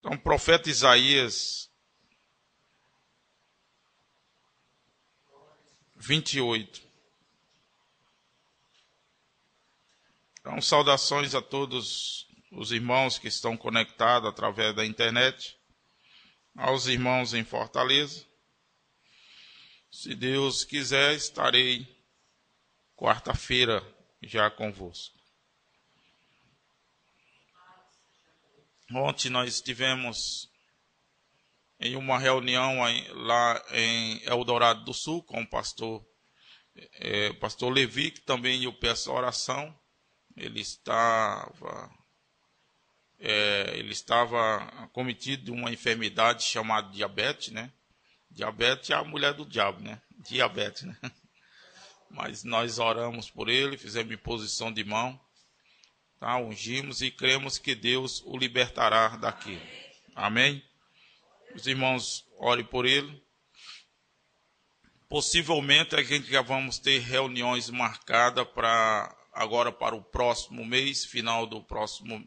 Então, profeta Isaías 28. Então, saudações a todos os irmãos que estão conectados através da internet, aos irmãos em Fortaleza. Se Deus quiser, estarei quarta-feira já convosco. Ontem nós estivemos em uma reunião lá em Eldorado do Sul com o pastor Levi, que também eu peço oração. Ele estava cometido de uma enfermidade chamada diabetes, né? Diabetes é a mulher do diabo, né? Diabetes, né? Mas nós oramos por ele, fizemos imposição de mão, tá? Ungimos e cremos que Deus o libertará daqui. Amém? Os irmãos, orem por ele. Possivelmente a gente já vamos ter reuniões marcadas agora para o próximo mês, final do próximo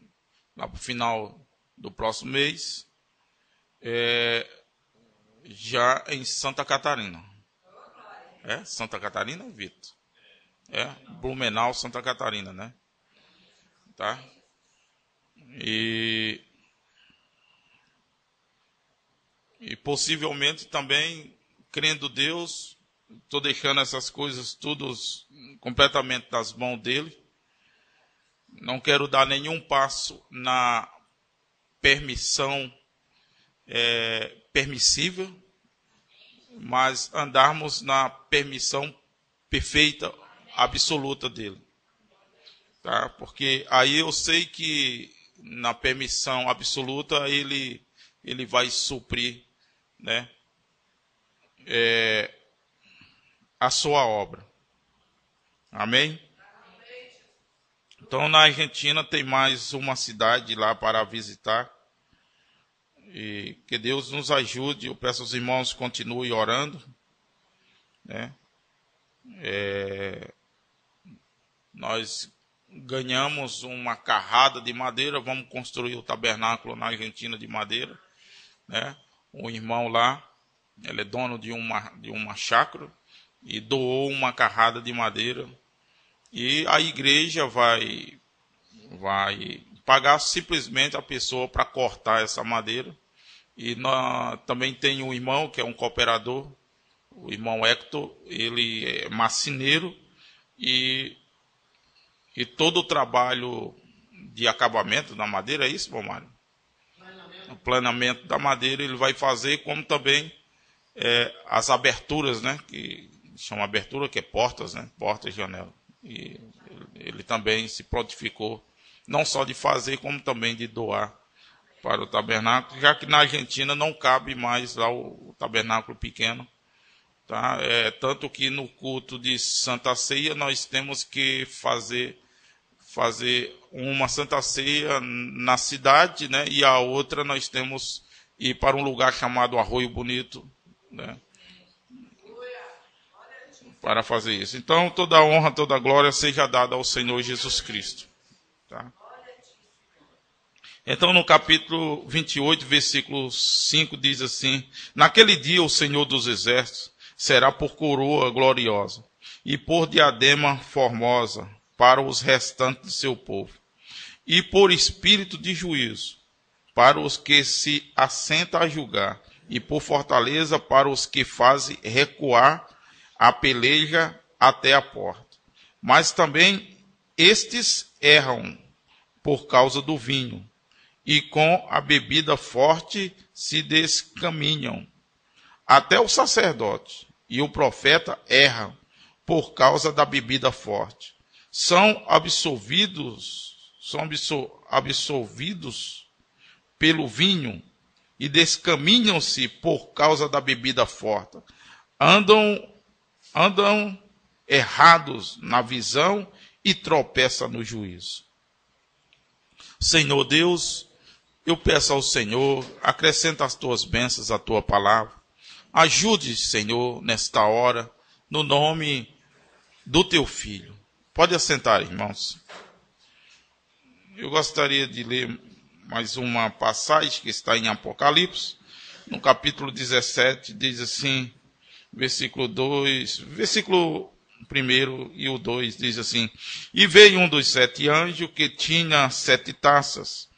mês, já em Santa Catarina. É? Santa Catarina, Vitor? É? Blumenau, Santa Catarina, né? Tá? E possivelmente também, crendo Deus, estou deixando essas coisas tudo completamente nas mãos dele. Não quero dar nenhum passo na permissão permissível, mas andarmos na permissão perfeita, absoluta dele. Tá? Porque aí eu sei que na permissão absoluta ele vai suprir, né, a sua obra. Amém? Então, na Argentina tem mais uma cidade lá para visitar. E que Deus nos ajude. Eu peço aos irmãos que continuem orando, né? Nós ganhamos uma carrada de madeira. Vamos construir o tabernáculo na Argentina de madeira, né? Um irmão lá, ele é dono de uma chácara e doou uma carrada de madeira. E a igreja vai pagar simplesmente a pessoa para cortar essa madeira. E também tem um irmão que é um cooperador, o irmão Hector, ele é marceneiro e todo o trabalho de acabamento da madeira, é isso, irmão Mário? O planamento da madeira ele vai fazer, como também as aberturas, né? Que chama abertura, que é portas, né? Portas e janelas. E ele também se prontificou, não só de fazer, como também de doar para o tabernáculo, já que na Argentina não cabe mais lá o tabernáculo pequeno. Tá? Tanto que no culto de Santa Ceia nós temos que fazer uma Santa Ceia na cidade, né? E a outra nós temos ir para um lugar chamado Arroio Bonito, né? Para fazer isso. Então, toda a honra, toda a glória seja dada ao Senhor Jesus Cristo. Tá? Então, no capítulo 28, versículo 5, diz assim: naquele dia o Senhor dos Exércitos será por coroa gloriosa e por diadema formosa para os restantes de seu povo, e por espírito de juízo para os que se assentam a julgar, e por fortaleza para os que fazem recuar a peleja até a porta. Mas também estes erram por causa do vinho, e com a bebida forte se descaminham. Até o sacerdote e o profeta erram por causa da bebida forte. São absolvidos pelo vinho e descaminham-se por causa da bebida forte. Andam errados na visão e tropeçam no juízo. Senhor Deus, eu peço ao Senhor, acrescenta as tuas bênçãos à tua palavra. Ajude, Senhor, nesta hora, no nome do teu Filho. Pode assentar, irmãos. Eu gostaria de ler mais uma passagem que está em Apocalipse, no capítulo 17, diz assim, versículo 2, versículo 1 e o 2, diz assim: E veio um dos 7 anjos que tinha 7 taças,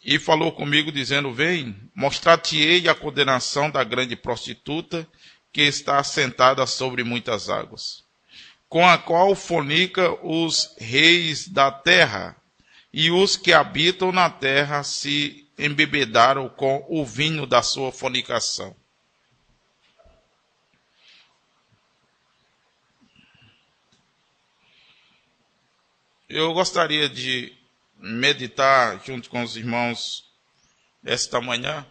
e falou comigo, dizendo: Vem, mostrar-te-ei a condenação da grande prostituta, que está assentada sobre muitas águas, com a qual fornica os reis da terra, e os que habitam na terra se embebedaram com o vinho da sua fornicação. Eu gostaria de meditar junto com os irmãos esta manhã.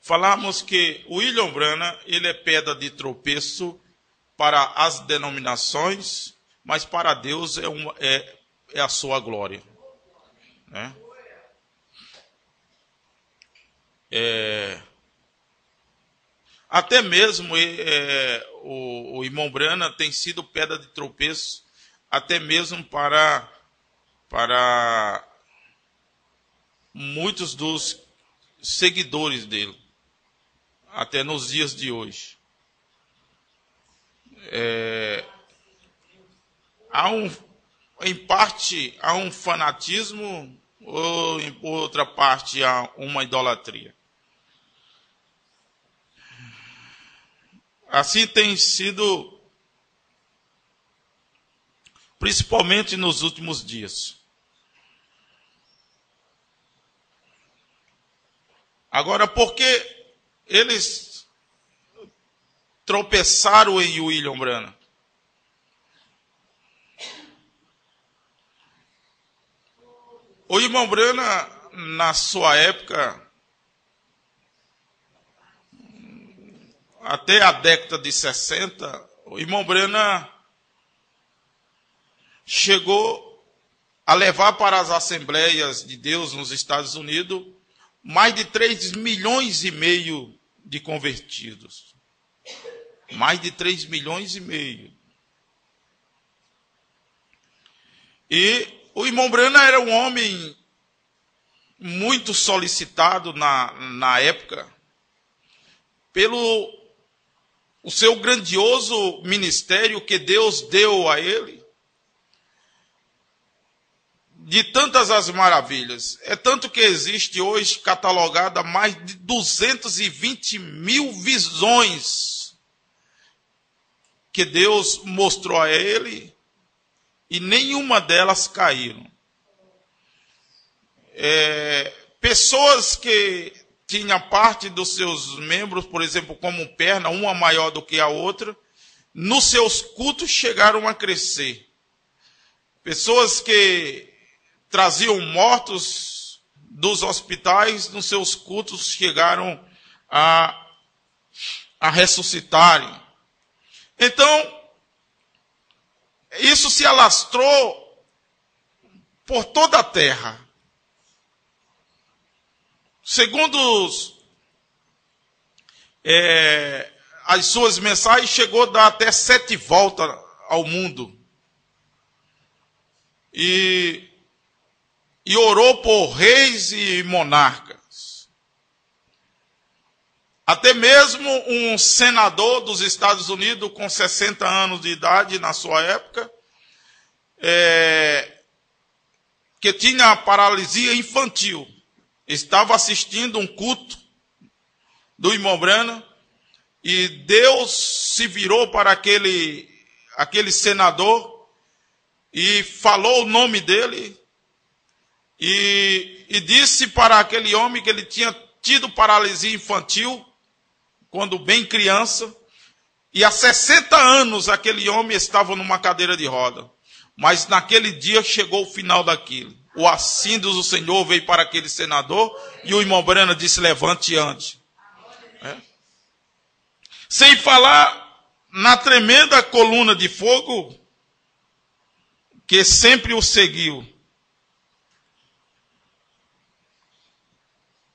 Falamos que o William Branham, ele é pedra de tropeço para as denominações, mas para Deus é a sua glória, né? Até mesmo o irmão Branham tem sido pedra de tropeço, até mesmo para muitos dos seguidores dele, até nos dias de hoje. Em parte, há um fanatismo, ou em outra parte, há uma idolatria. Assim tem sido, principalmente nos últimos dias. Agora, por que eles tropeçaram em William Branham? O irmão Branham, na sua época, até a década de 60, o irmão Branham chegou a levar para as Assembleias de Deus nos Estados Unidos mais de 3,5 milhões de convertidos. Mais de 3,5 milhões. E o irmão Branham era um homem muito solicitado na época pelo o seu grandioso ministério que Deus deu a ele, de tantas as maravilhas. É tanto que existe hoje catalogada mais de 220 mil visões que Deus mostrou a ele, e nenhuma delas caíram. Pessoas que tinham parte dos seus membros, por exemplo, como perna, uma maior do que a outra, nos seus cultos chegaram a crescer. Pessoas que traziam mortos dos hospitais, nos seus cultos chegaram a ressuscitarem. Então, isso se alastrou por toda a terra. Segundo as suas mensagens, chegou a dar até 7 voltas ao mundo. E orou por reis e monarcas. Até mesmo um senador dos Estados Unidos, com 60 anos de idade na sua época, que tinha paralisia infantil, estava assistindo um culto do irmão Branham, e Deus se virou para aquele senador e falou o nome dele, e disse para aquele homem que ele tinha tido paralisia infantil quando bem criança, e há 60 anos aquele homem estava numa cadeira de roda. Mas naquele dia chegou o final daquilo. O assim diz o Senhor veio para aquele senador, e o irmão Branham disse: levante e ande. Sem falar na tremenda coluna de fogo que sempre o seguiu.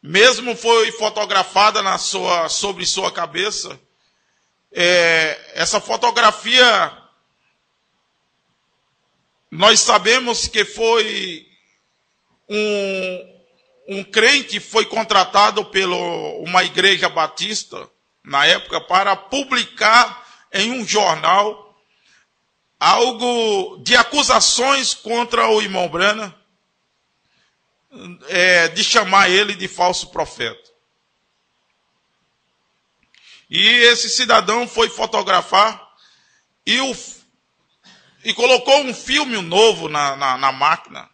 Mesmo foi fotografada sobre sua cabeça. Essa fotografia nós sabemos que foi um crente foi contratado por uma igreja batista, na época, para publicar em um jornal algo de acusações contra o irmão Branham, de chamar ele de falso profeta. E esse cidadão foi fotografar e colocou um filme novo na máquina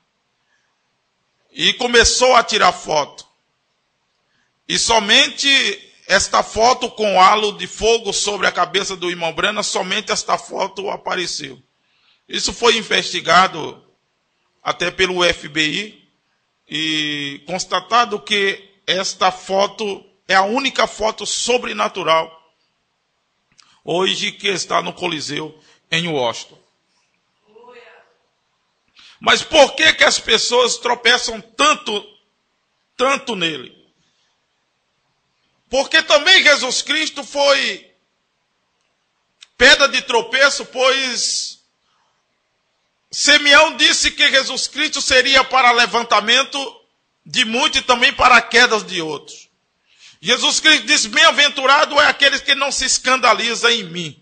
e começou a tirar foto. E somente esta foto com halo de fogo sobre a cabeça do irmão Branham, somente esta foto apareceu. Isso foi investigado até pelo FBI e constatado que esta foto é a única foto sobrenatural hoje que está no Coliseu em Washington. Mas por que as pessoas tropeçam tanto nele? Porque também Jesus Cristo foi pedra de tropeço, pois Simeão disse que Jesus Cristo seria para levantamento de muitos e também para quedas de outros. Jesus Cristo disse: bem-aventurado é aqueles que não se escandalizam em mim.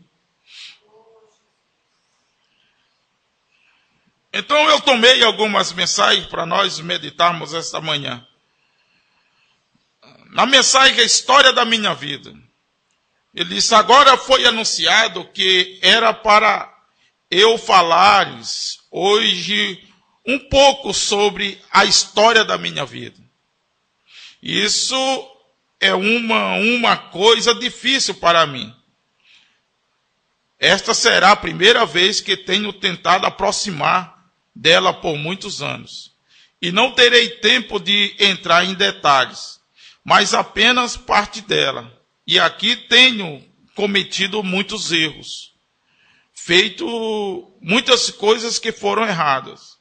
Então eu tomei algumas mensagens para nós meditarmos esta manhã. Na mensagem A História da Minha Vida, ele disse: agora foi anunciado que era para eu falares hoje um pouco sobre a história da minha vida. Isso é uma coisa difícil para mim. Esta será a primeira vez que tenho tentado aproximar dela por muitos anos. E não terei tempo de entrar em detalhes, mas apenas parte dela. E aqui tenho cometido muitos erros, feito muitas coisas que foram erradas.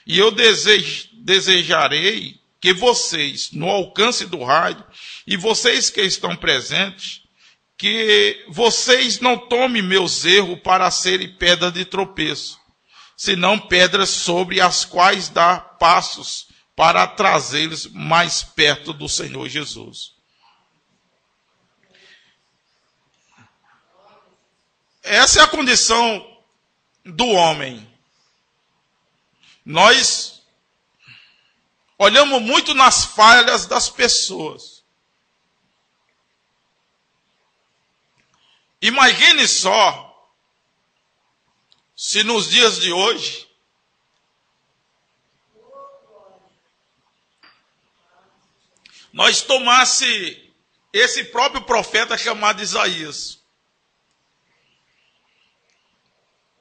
E eu desejarei que vocês, no alcance do rádio, e vocês que estão presentes, que vocês não tomem meus erros para serem pedra de tropeço, senão pedras sobre as quais dá passos para trazê-los mais perto do Senhor Jesus. Essa é a condição do homem. Nós olhamos muito nas falhas das pessoas. Imagine só se nos dias de hoje nós tomasse esse próprio profeta chamado Isaías,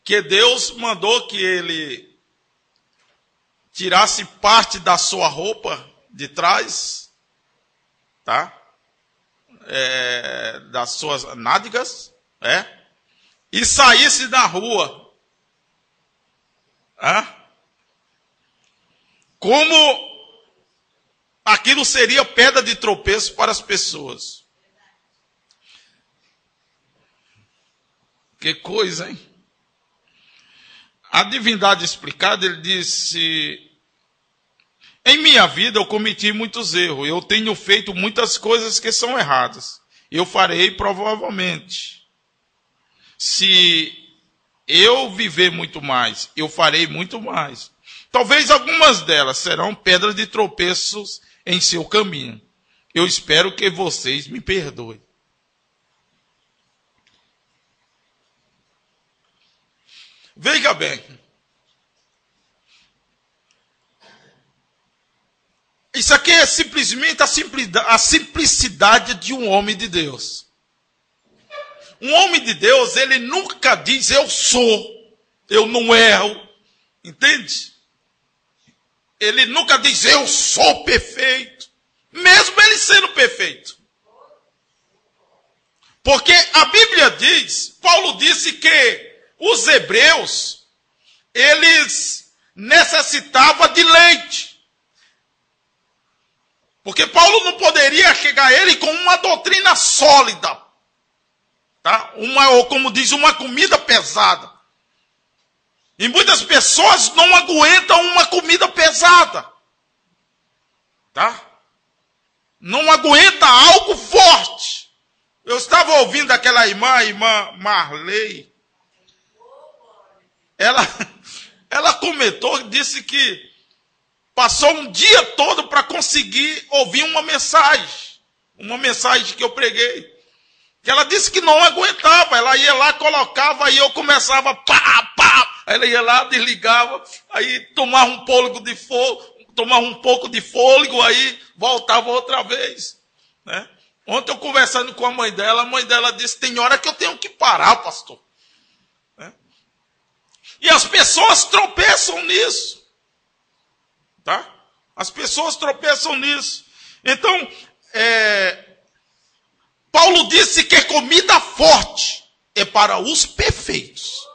que Deus mandou que ele tirasse parte da sua roupa de trás, tá? Das suas nádegas, e saísse na rua. Como aquilo seria pedra de tropeço para as pessoas. Que coisa, hein? A divindade explicada, ele disse: em minha vida eu cometi muitos erros, eu tenho feito muitas coisas que são erradas. Eu farei provavelmente. Se eu viver muito mais, eu farei muito mais. Talvez algumas delas serão pedras de tropeços em seu caminho. Eu espero que vocês me perdoem. Veja bem, isso aqui é simplesmente a simplicidade de um homem de Deus. Um homem de Deus, ele nunca diz eu sou, eu não erro, entende? Ele nunca diz eu sou perfeito, mesmo ele sendo perfeito. Porque a Bíblia diz, Paulo disse que os hebreus, eles necessitavam de leite. Porque Paulo não poderia chegar a ele com uma doutrina sólida, tá? Ou como diz, uma comida pesada. E muitas pessoas não aguentam uma comida pesada. Tá? Não aguenta algo forte. Eu estava ouvindo aquela irmã, a irmã Marley. Ela comentou, disse que passou um dia todo para conseguir ouvir uma mensagem que eu preguei. Que ela disse que não aguentava, ela ia lá, colocava, aí eu começava, pá, aí ela ia lá, desligava, aí tomava um pouco de fôlego, aí voltava outra vez, né? Ontem eu conversando com a mãe dela disse, tem hora que eu tenho que parar, pastor. Né? E as pessoas tropeçam nisso. Tá? As pessoas tropeçam nisso. Então, Paulo disse que comida forte é para os perfeitos.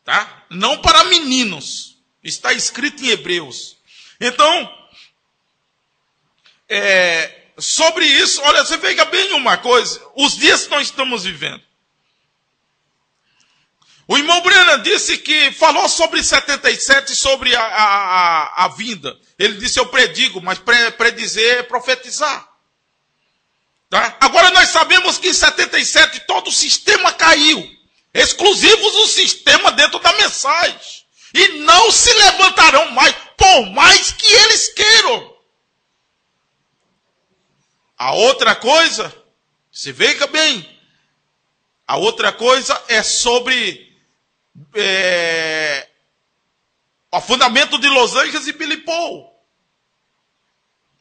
Tá? Não para meninos. Está escrito em Hebreus. Então, sobre isso, olha, você veja bem uma coisa. Os dias que nós estamos vivendo. O irmão Brennan disse que falou sobre 77, sobre a vinda. Ele disse, eu predigo, mas predizer é profetizar. Tá? Agora nós sabemos que em 77 todo o sistema caiu. Exclusivos o sistema dentro da mensagem. E não se levantarão mais, por mais que eles queiram. A outra coisa, se veja bem, a outra coisa é sobre o fundamento de Los Angeles e Billy Paul.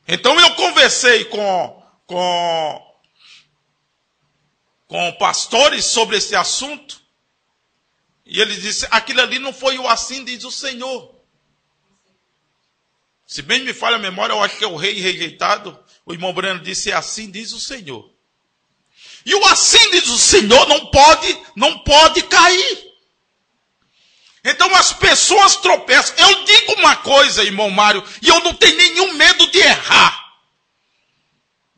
Então eu conversei com pastores sobre esse assunto, e ele disse, aquilo ali não foi o assim diz o Senhor. Se bem me falha a memória, eu acho que é o rei rejeitado. O irmão Breno disse, assim diz o Senhor. E o assim diz o Senhor não pode cair. Então as pessoas tropeçam. Eu digo uma coisa, irmão Mário, e eu não tenho nenhum medo de errar.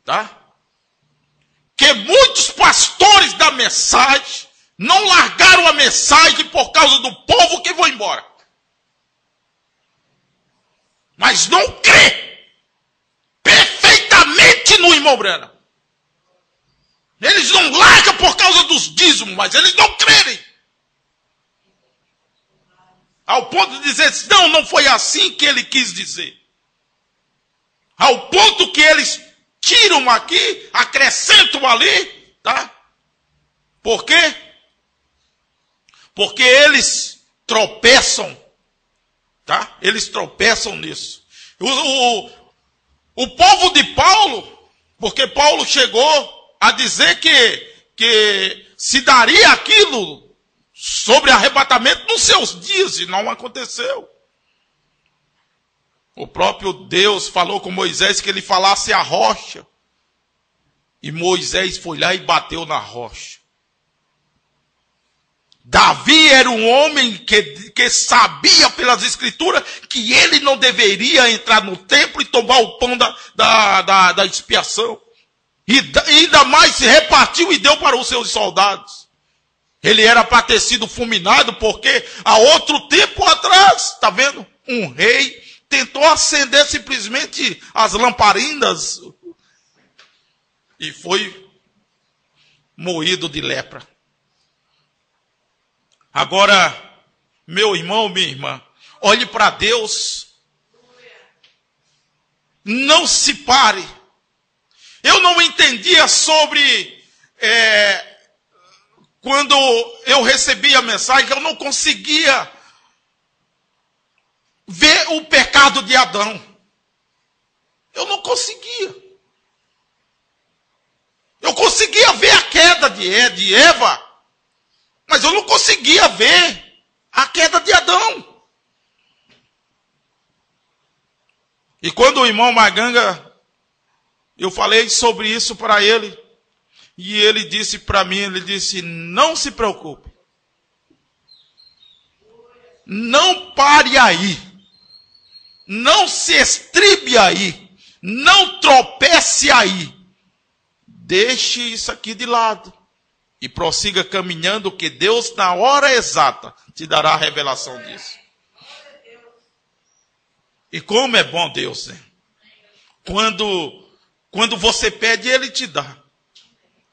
Tá? Que muitos pastores da mensagem não largaram a mensagem por causa do povo que foi embora. Mas não crê perfeitamente no irmão Brana. Eles não largam por causa dos dízimos, mas eles não crerem. Ao ponto de dizer, não foi assim que ele quis dizer. Ao ponto que eles tiram aqui, acrescentam ali, tá? Por quê? Porque eles tropeçam, tá? Eles tropeçam nisso. O povo de Paulo, porque Paulo chegou a dizer que se daria aquilo sobre arrebatamento nos seus dias, e não aconteceu. O próprio Deus falou com Moisés que ele falasse a rocha. E Moisés foi lá e bateu na rocha. Davi era um homem que sabia pelas escrituras que ele não deveria entrar no templo e tomar o pão da expiação. E ainda mais se repartiu e deu para os seus soldados. Ele era para ter sido fulminado porque há outro tempo atrás, está vendo? Um rei tentou acender simplesmente as lamparinas e foi moído de lepra. Agora, meu irmão, minha irmã, olhe para Deus. Não se pare. Eu não entendia sobre... quando eu recebi a mensagem, eu não conseguia ver o pecado de Adão. Eu não conseguia. Eu conseguia ver a queda de Eva, mas eu não conseguia ver a queda de Adão. E quando o irmão Maganga, eu falei sobre isso para ele, e ele disse para mim, ele disse, não se preocupe. Não pare aí. Não se estribe aí. Não tropece aí. Deixe isso aqui de lado. E prossiga caminhando, que Deus, na hora exata, te dará a revelação disso. E como é bom Deus, né? Quando você pede, Ele te dá.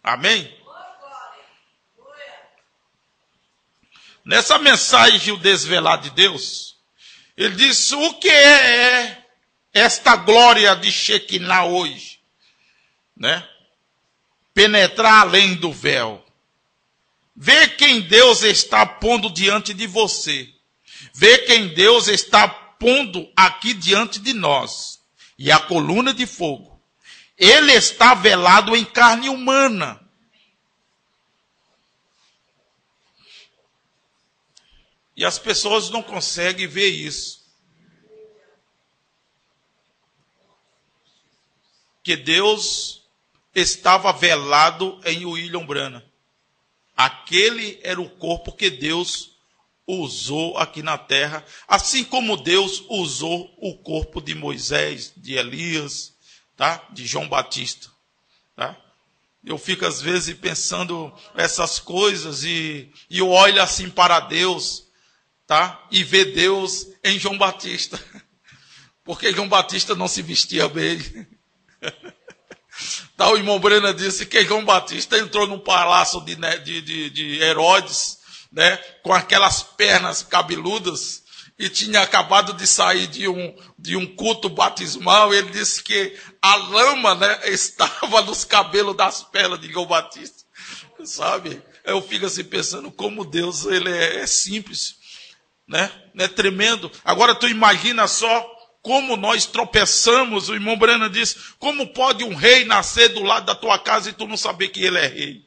Amém? Nessa mensagem, o desvelar de Deus, Ele diz: o que é esta glória de Shekinah hoje? Né? Penetrar além do véu. Vê quem Deus está pondo diante de você. Vê quem Deus está pondo aqui diante de nós. E a coluna de fogo. Ele está velado em carne humana. E as pessoas não conseguem ver isso. Que Deus estava velado em William Branham. Aquele era o corpo que Deus usou aqui na terra, assim como Deus usou o corpo de Moisés, de Elias, tá? De João Batista. Tá? Eu fico às vezes pensando essas coisas e eu olho assim para Deus, tá? E ver Deus em João Batista. Porque João Batista não se vestia bem. Tá, o irmão Brena disse que João Batista entrou num palácio de Herodes, né, com aquelas pernas cabeludas, e tinha acabado de sair de um culto batismal. Ele disse que a lama, né, estava nos cabelos das pernas de João Batista, sabe? Eu fico assim pensando como Deus, ele é simples, né? É tremendo. Agora tu imagina só como nós tropeçamos. O irmão Brana disse: como pode um rei nascer do lado da tua casa e tu não saber que ele é rei?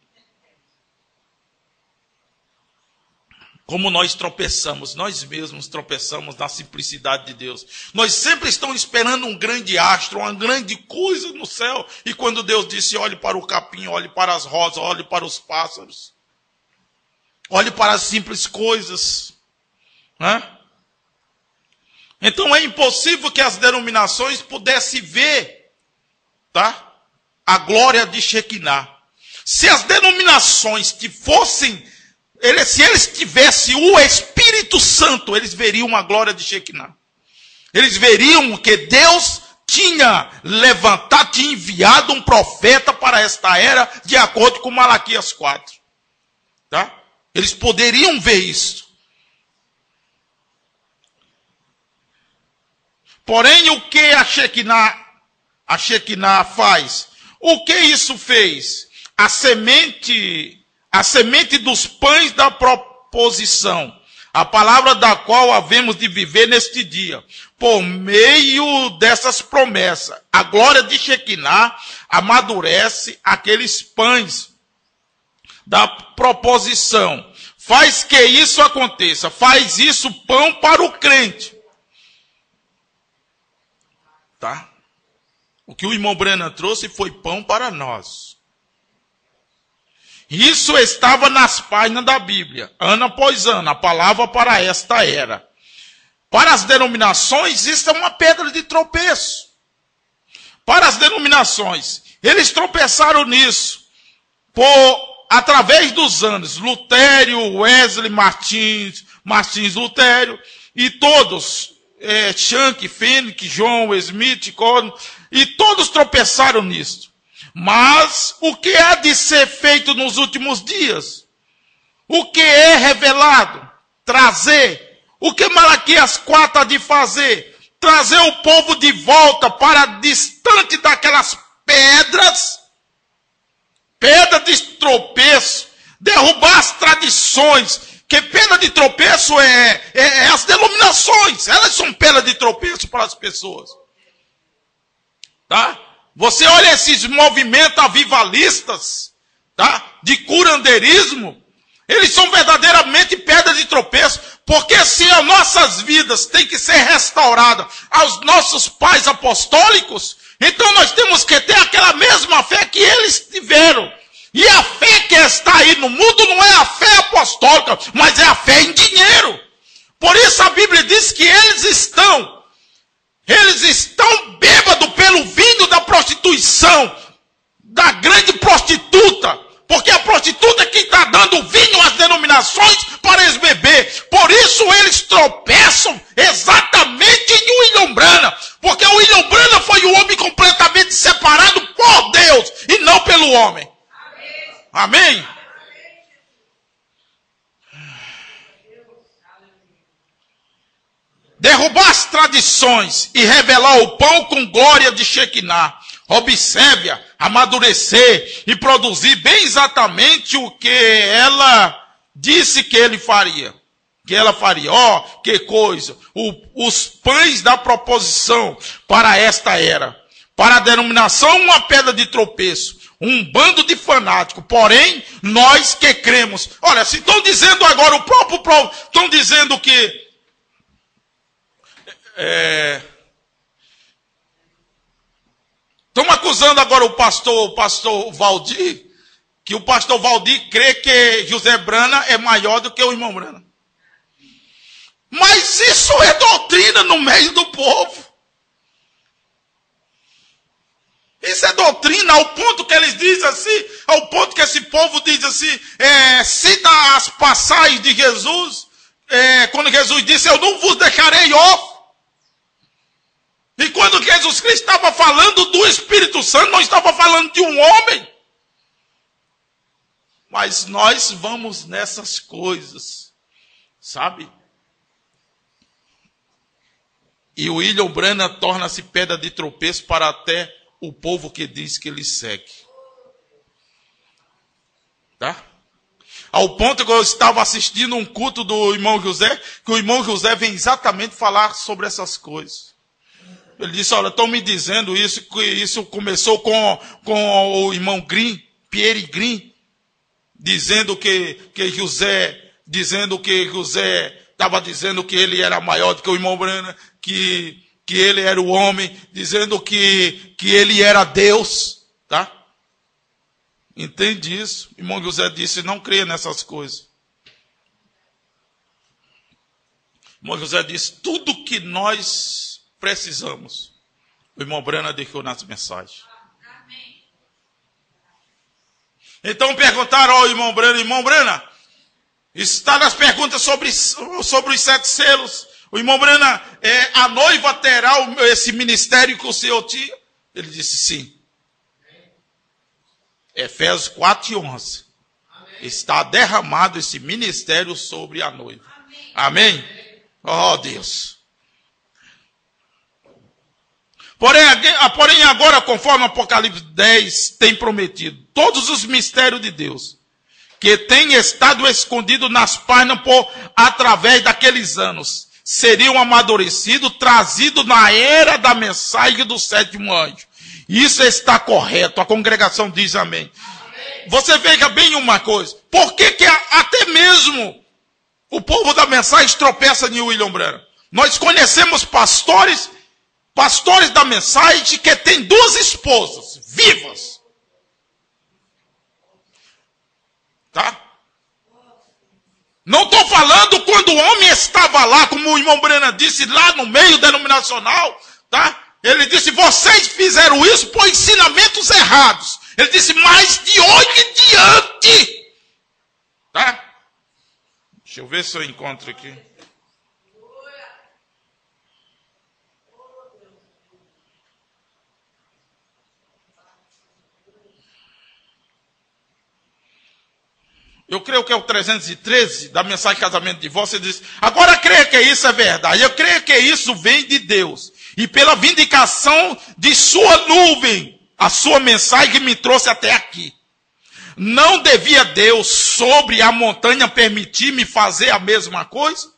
Como nós tropeçamos, nós mesmos tropeçamos na simplicidade de Deus. Nós sempre estamos esperando um grande astro, uma grande coisa no céu. E quando Deus disse: olhe para o capim, olhe para as rosas, olhe para os pássaros, olhe para as simples coisas, né? Então é impossível que as denominações pudessem ver, tá, a glória de Shekinah. Se as denominações se eles tivessem o Espírito Santo, eles veriam a glória de Shekinah. Eles veriam que Deus tinha levantado, tinha enviado um profeta para esta era, de acordo com Malaquias 4. Tá? Eles poderiam ver isso. Porém, o que a Shekinah faz? O que isso fez? A semente dos pães da proposição, a palavra da qual havemos de viver neste dia, por meio dessas promessas, a glória de Shekinah amadurece aqueles pães da proposição. Faz que isso aconteça, faz isso pão para o crente. Tá? O que o irmão Brennan trouxe foi pão para nós. Isso estava nas páginas da Bíblia, ano após ano, a palavra para esta era. Para as denominações, isso é uma pedra de tropeço. Para as denominações, eles tropeçaram nisso, através dos anos. Lutério, Wesley, Martins Lutério, e todos, Shank, Fenwick, John Smith, Gordon, e todos tropeçaram nisso. Mas o que há de ser feito nos últimos dias? O que é revelado? Trazer. O que Malaquias 4 há de fazer? Trazer o povo de volta para distante daquelas pedras de tropeço, derrubar as tradições. Que pedra de tropeço é as denominações. Elas são pedra de tropeço para as pessoas. Tá? Você olha esses movimentos avivalistas, tá? De curandeirismo, eles são verdadeiramente pedra de tropeço, porque se as nossas vidas têm que ser restauradas aos nossos pais apostólicos, então nós temos que ter aquela mesma fé que eles tiveram. E a fé que está aí no mundo não é a fé apostólica, mas é a fé em dinheiro. Por isso a Bíblia diz que eles estão bêbados pelo vinho da prostituição, da grande prostituta, porque a prostituta é quem está Amém? Derrubar as tradições e revelar o pão com glória de Shekinah. Observe-a, amadurecer e produzir bem exatamente o que ela disse que ele faria. Que ela faria. Ó, que coisa. Os pães da proposição para esta era. Para a denominação, uma pedra de tropeço. Um bando de fanáticos. Porém, nós que cremos. Olha, se estão dizendo agora, o próprio povo, estão dizendo que estão acusando agora o pastor Valdir, que o pastor Valdir crê que José Brana é maior do que o irmão Brana. Mas isso é doutrina no meio do povo. Isso é doutrina ao ponto que eles dizem assim, ao ponto que esse povo diz assim, cita as passagens de Jesus, quando Jesus disse, eu não vos deixarei órfãos. E quando Jesus Cristo estava falando do Espírito Santo, não estava falando de um homem. Mas nós vamos nessas coisas, sabe? E o William Branham torna-se pedra de tropeço para até o povo que diz que ele segue. Tá? Ao ponto que eu estava assistindo um culto do irmão José, que o irmão José vem exatamente falar sobre essas coisas. Ele disse, olha, estão me dizendo isso, que isso começou com o irmão Green, Pierre Green, dizendo que José estava dizendo que ele era maior do que o irmão Branham, que ele era o homem, dizendo que ele era Deus, tá? Entende isso? O irmão José disse, não creia nessas coisas. O irmão José disse, tudo que nós precisamos. O irmão Brana deixou nas mensagens. Então perguntaram ao irmão Brana, está nas perguntas sobre os 7 selos. O irmão Brana, a noiva terá esse ministério que o Senhor tinha? Ele disse sim. Efésios 4:11. Está derramado esse ministério sobre a noiva. Amém? Oh Deus. Porém agora, conforme Apocalipse 10 tem prometido, todos os mistérios de Deus, que têm estado escondidos nas páginas através daqueles anos, seriam amadurecidos, trazidos na era da mensagem do 7º anjo. Isso está correto, a congregação diz amém. Você veja bem uma coisa, por que até mesmo o povo da mensagem tropeça em William Branham? Nós conhecemos pastores da mensagem que têm 2 esposas vivas. Tá? Não estou falando quando o homem estava lá, como o irmão Brena disse, lá no meio denominacional, tá? Ele disse, vocês fizeram isso por ensinamentos errados. Ele disse, mas de hoje em diante, tá? Deixa eu ver se eu encontro aqui. Eu creio que é o 313 da mensagem de casamento de divórcio. Ele diz, agora creio que isso é verdade. Eu creio que isso vem de Deus. E pela vindicação de sua nuvem, a sua mensagem me trouxe até aqui. Não devia Deus sobre a montanha permitir-me fazer a mesma coisa?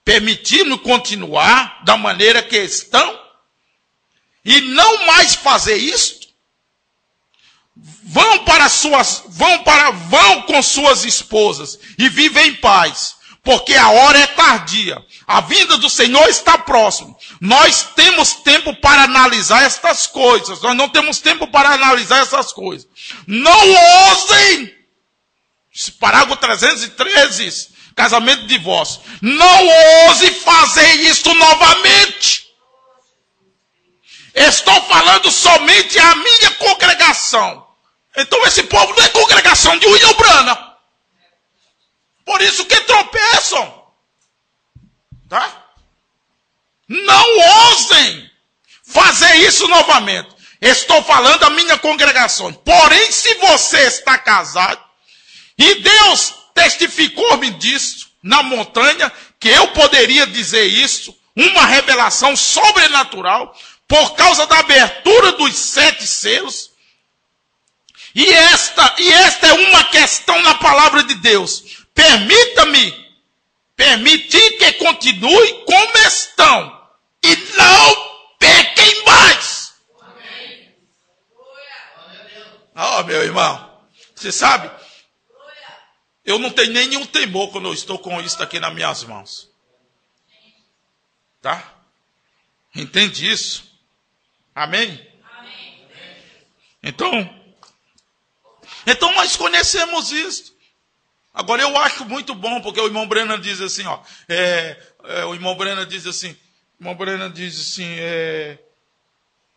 Permitir-me continuar da maneira que estão? E não mais fazer isto? Vão com suas esposas e vivem em paz, porque a hora é tardia. A vinda do Senhor está próximo. Nós temos tempo para analisar estas coisas. Nós não temos tempo para analisar essas coisas. Não ousem. Parágrafo 313, casamento e divórcio. Não ouse fazer isso novamente. Estou falando somente à minha congregação. Então esse povo não é congregação de William Branham. Por isso que tropeçam. Tá? Não ousem fazer isso novamente. Estou falando da minha congregação. Porém, se você está casado, e Deus testificou-me disso na montanha, que eu poderia dizer isso, uma revelação sobrenatural, por causa da abertura dos 7 selos. E esta é uma questão na palavra de Deus. Permitir que continue como estão, e não pequem mais. Oh, meu irmão, você sabe, eu não tenho nenhum temor quando eu estou com isso aqui nas minhas mãos. Tá? Entende isso? Amém? Então nós conhecemos isso. Agora eu acho muito bom, porque o irmão Brennan diz assim,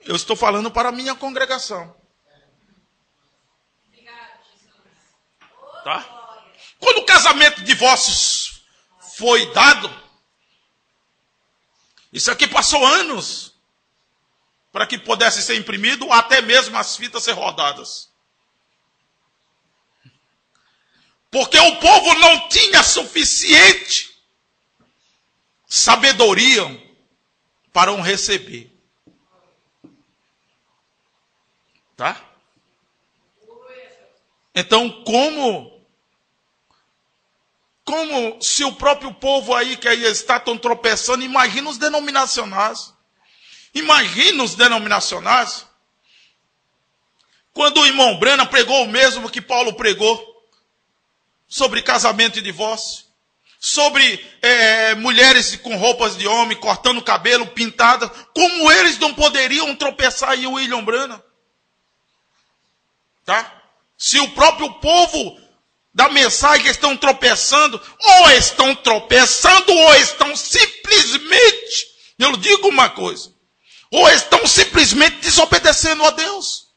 eu estou falando para a minha congregação. Tá? Quando o casamento de divórcios foi dado, isso aqui passou anos para que pudesse ser imprimido, ou até mesmo as fitas ser rodadas. Porque o povo não tinha suficiente sabedoria para um receber. Tá? Então, como se o próprio povo aí que aí está tão tropeçando, imagina os denominacionais. Imagina os denominacionais. Quando o irmão Brennan pregou o mesmo que Paulo pregou, sobre casamento e divórcio, sobre mulheres com roupas de homem, cortando o cabelo, pintadas, como eles não poderiam tropeçar aí o William Brennan? Tá? Se o próprio povo da mensagem estão tropeçando, ou estão simplesmente, eu digo uma coisa, ou estão simplesmente desobedecendo a Deus.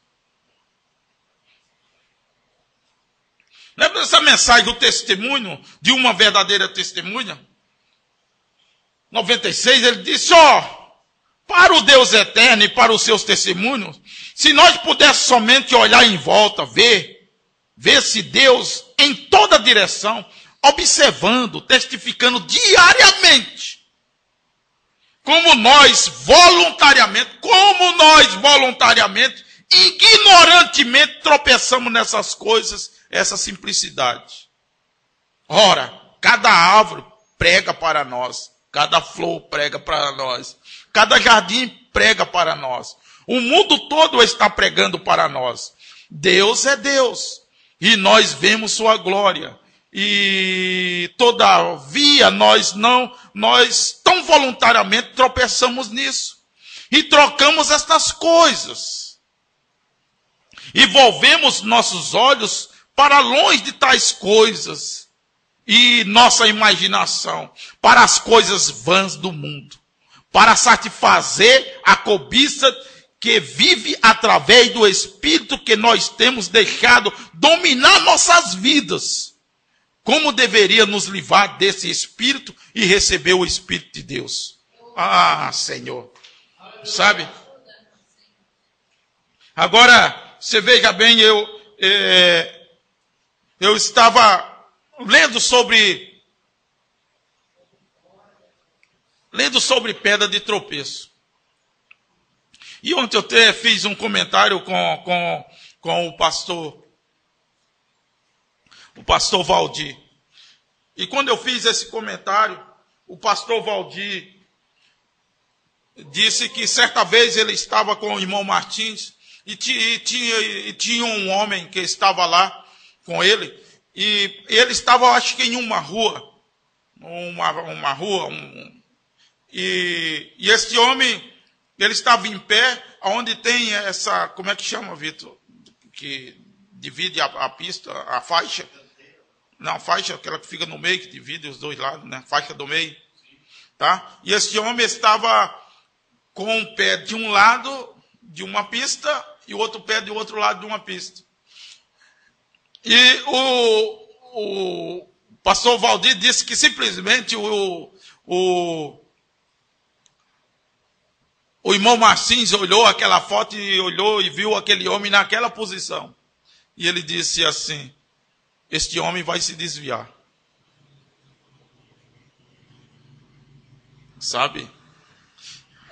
Lembra dessa mensagem do testemunho, de uma verdadeira testemunha? 96, ele disse, para o Deus eterno e para os seus testemunhos, se nós pudéssemos somente olhar em volta, ver se Deus em toda direção, observando, testificando diariamente, como nós voluntariamente, ignorantemente tropeçamos nessas coisas, essa simplicidade. Ora, cada árvore prega para nós, cada flor prega para nós, cada jardim prega para nós, o mundo todo está pregando para nós. Deus é Deus, e nós vemos sua glória, e todavia nós tão voluntariamente tropeçamos nisso, e trocamos estas coisas, e volvemos nossos olhos para longe de tais coisas, e nossa imaginação para as coisas vãs do mundo, para satisfazer a cobiça que vive através do Espírito que nós temos deixado dominar nossas vidas. Como deveria nos livrar desse Espírito e receber o Espírito de Deus? Ah, Senhor. Sabe? Agora, você veja bem, eu estava lendo sobre pedra de tropeço. E ontem eu até fiz um comentário com o pastor Valdir. E quando eu fiz esse comentário, o pastor Valdir disse que certa vez ele estava com o irmão Martins e tinha um homem que estava lá com ele, e ele estava, acho que em uma rua, e esse homem, ele estava em pé, onde tem essa, como é que chama, Vitor? Que divide a pista, a faixa. Não, faixa, aquela que fica no meio, que divide os dois lados, né? Faixa do meio. Tá? E esse homem estava com um pé de um lado de uma pista e o outro pé do outro lado de uma pista. E o pastor Valdir disse que simplesmente o O irmão Martins olhou aquela foto e olhou e viu aquele homem naquela posição. E ele disse assim: este homem vai se desviar. Sabe?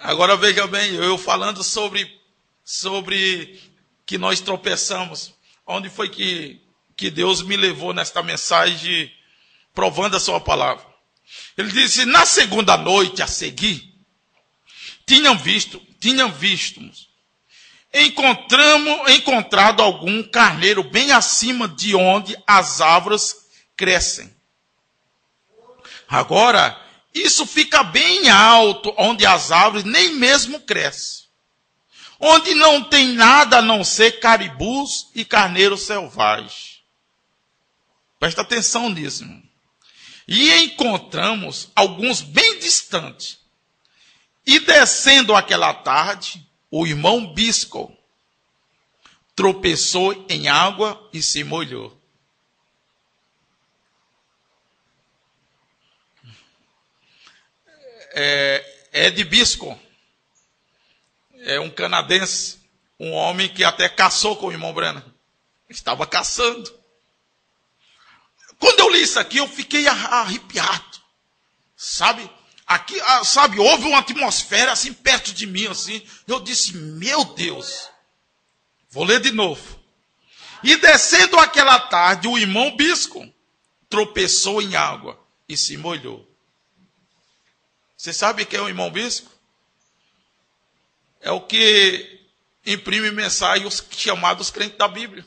Agora veja bem, eu falando sobre que nós tropeçamos. Onde foi que Deus me levou nesta mensagem, provando a sua palavra? Ele disse: na segunda noite a seguir, tinham visto, encontrado algum carneiro bem acima de onde as árvores crescem. Agora, isso fica bem alto, onde as árvores nem mesmo crescem. Onde não tem nada a não ser caribus e carneiros selvagens. Presta atenção nisso, irmão. E encontramos alguns bem distantes. E descendo aquela tarde, o irmão Bisco tropeçou em água e se molhou. Ed Bisco é um canadense, um homem que até caçou com o irmão Branham. Estava caçando. Quando eu li isso aqui, eu fiquei arrepiado. Sabe? Aqui, sabe, houve uma atmosfera assim perto de mim, assim. Eu disse: meu Deus. Vou ler de novo. E descendo aquela tarde, o irmão Bisco tropeçou em água e se molhou. Você sabe quem é o irmão Bisco? É o que imprime mensagens chamados crentes da Bíblia.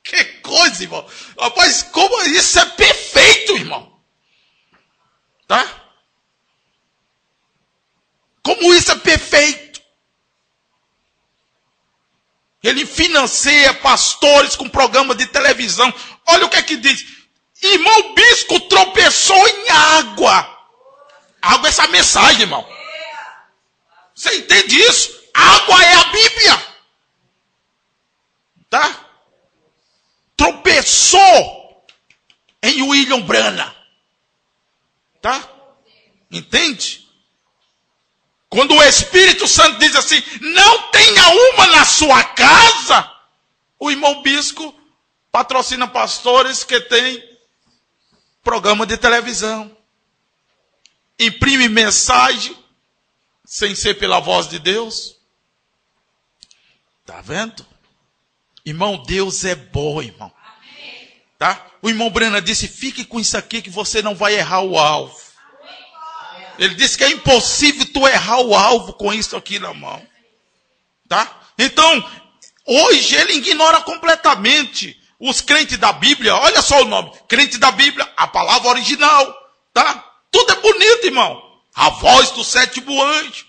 Que coisa, irmão. Rapaz, como isso é perfeito, irmão. Tá? Como isso é perfeito. Ele financia pastores com programa de televisão. Olha o que é que diz. Irmão Bisco tropeçou em água. Água é essa mensagem, irmão. Você entende isso? Água é a Bíblia. Tá? Tropeçou em William Branham. Tá? Entende? Quando o Espírito Santo diz assim: não tenha uma na sua casa, o irmão Bisco patrocina pastores que têm programa de televisão, imprime mensagem sem ser pela voz de Deus. Tá vendo? Irmão, Deus é bom, irmão. Tá? O irmão Brena disse: fique com isso aqui que você não vai errar o alvo. Ele disse que é impossível tu errar o alvo com isso aqui na mão. Tá? Então, hoje ele ignora completamente os crentes da Bíblia. Olha só o nome. Crente da Bíblia, a palavra original. Tá? Tudo é bonito, irmão. A voz do sétimo anjo.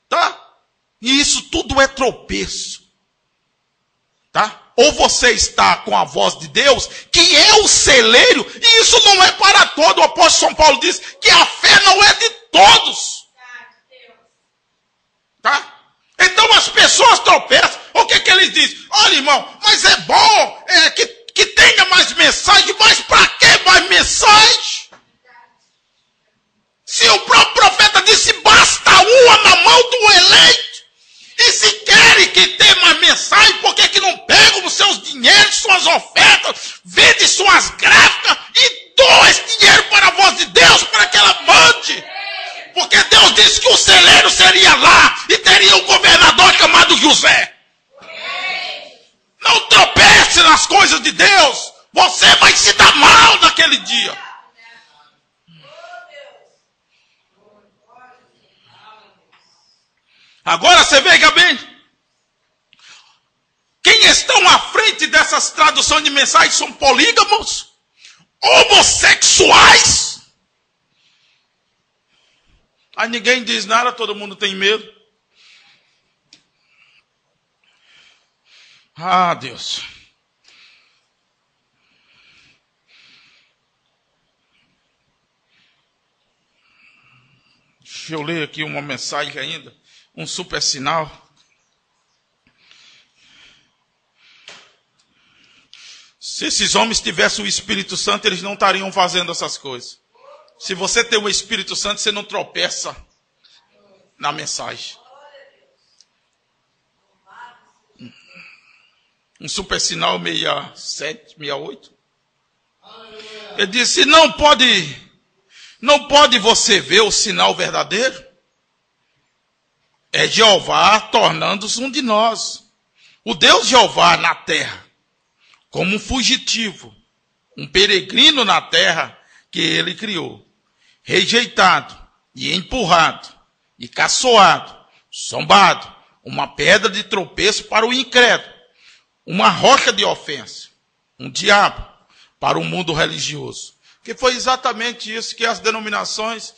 Tá? E isso tudo é tropeço. Tá? Ou você está com a voz de Deus, que é o celeiro, e isso não é para todo. O apóstolo São Paulo diz que a fé não é de todos. Tá? Então as pessoas tropeçam. O que que ele diz? Olha, irmão, mas é bom que tenha mais mensagem, mas para que mais mensagem? Se o próprio profeta disse: basta uma na mão do eleito. E se querem que tenha mais mensagem, por que não pegam os seus dinheiros, suas ofertas, vendem suas gráficas e doam esse dinheiro para a voz de Deus, para que ela mande? Porque Deus disse que o celeiro seria lá e teria um governador chamado José. Não tropece nas coisas de Deus. Você vai se dar mal naquele dia. Agora você veja bem. Quem estão à frente dessas traduções de mensagens são polígamos, homossexuais. Aí ninguém diz nada, todo mundo tem medo. Ah, Deus. Deixa eu ler aqui uma mensagem ainda. Um super sinal. Se esses homens tivessem o Espírito Santo, eles não estariam fazendo essas coisas. Se você tem o Espírito Santo, você não tropeça. na mensagem. Um super sinal 67, 68. Ele disse, não pode você ver o sinal verdadeiro? É Jeová tornando-se um de nós. O Deus Jeová na terra, como um fugitivo, um peregrino na terra que ele criou, rejeitado e empurrado e caçoado, zombado, uma pedra de tropeço para o incrédulo, uma rocha de ofensa, um diabo para o mundo religioso. Que foi exatamente isso que as denominações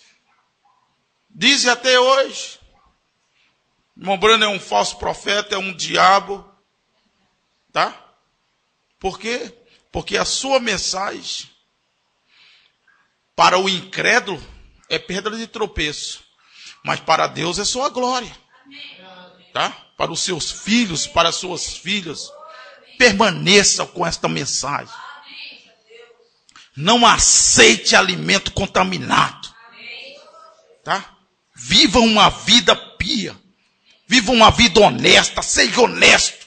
dizem até hoje. Irmão Brano é um falso profeta, é um diabo. Tá? Por quê? Porque a sua mensagem para o incrédulo é pedra de tropeço. Mas para Deus é sua glória. Tá? Para os seus filhos, para as suas filhas. Permaneça com esta mensagem. Não aceite alimento contaminado. Tá? Viva uma vida pia. Viva uma vida honesta. Seja honesto.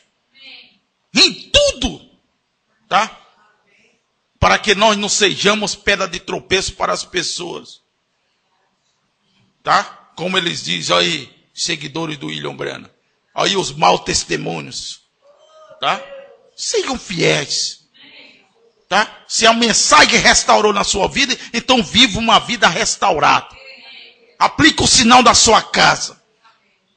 Em tudo. Tá? Para que nós não sejamos pedra de tropeço para as pessoas. Tá? Como eles dizem aí, seguidores do William Branham. Aí os maus testemunhos. Tá? Sejam fiéis. Tá? Se a mensagem restaurou na sua vida, então viva uma vida restaurada. Aplique o sinal da sua casa.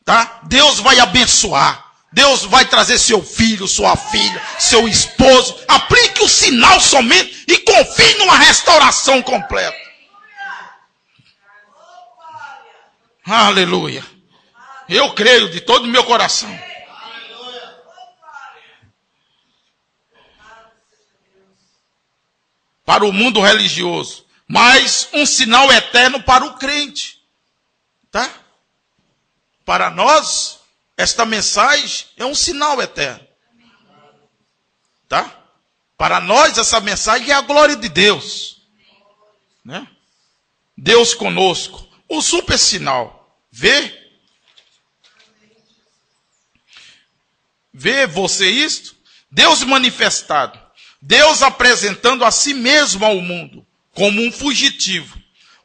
Tá? Deus vai abençoar. Deus vai trazer seu filho, sua filha, seu esposo. Aplique o sinal somente e confie numa restauração completa. Aleluia. Eu creio de todo o meu coração. Para o mundo religioso, mas um sinal eterno para o crente. Tá? Para nós, esta mensagem é um sinal eterno. Tá? Para nós, essa mensagem é a glória de Deus. Né? Deus conosco. O super sinal. Vê? Vê você isto? Deus manifestado. Deus apresentando a si mesmo ao mundo como um fugitivo.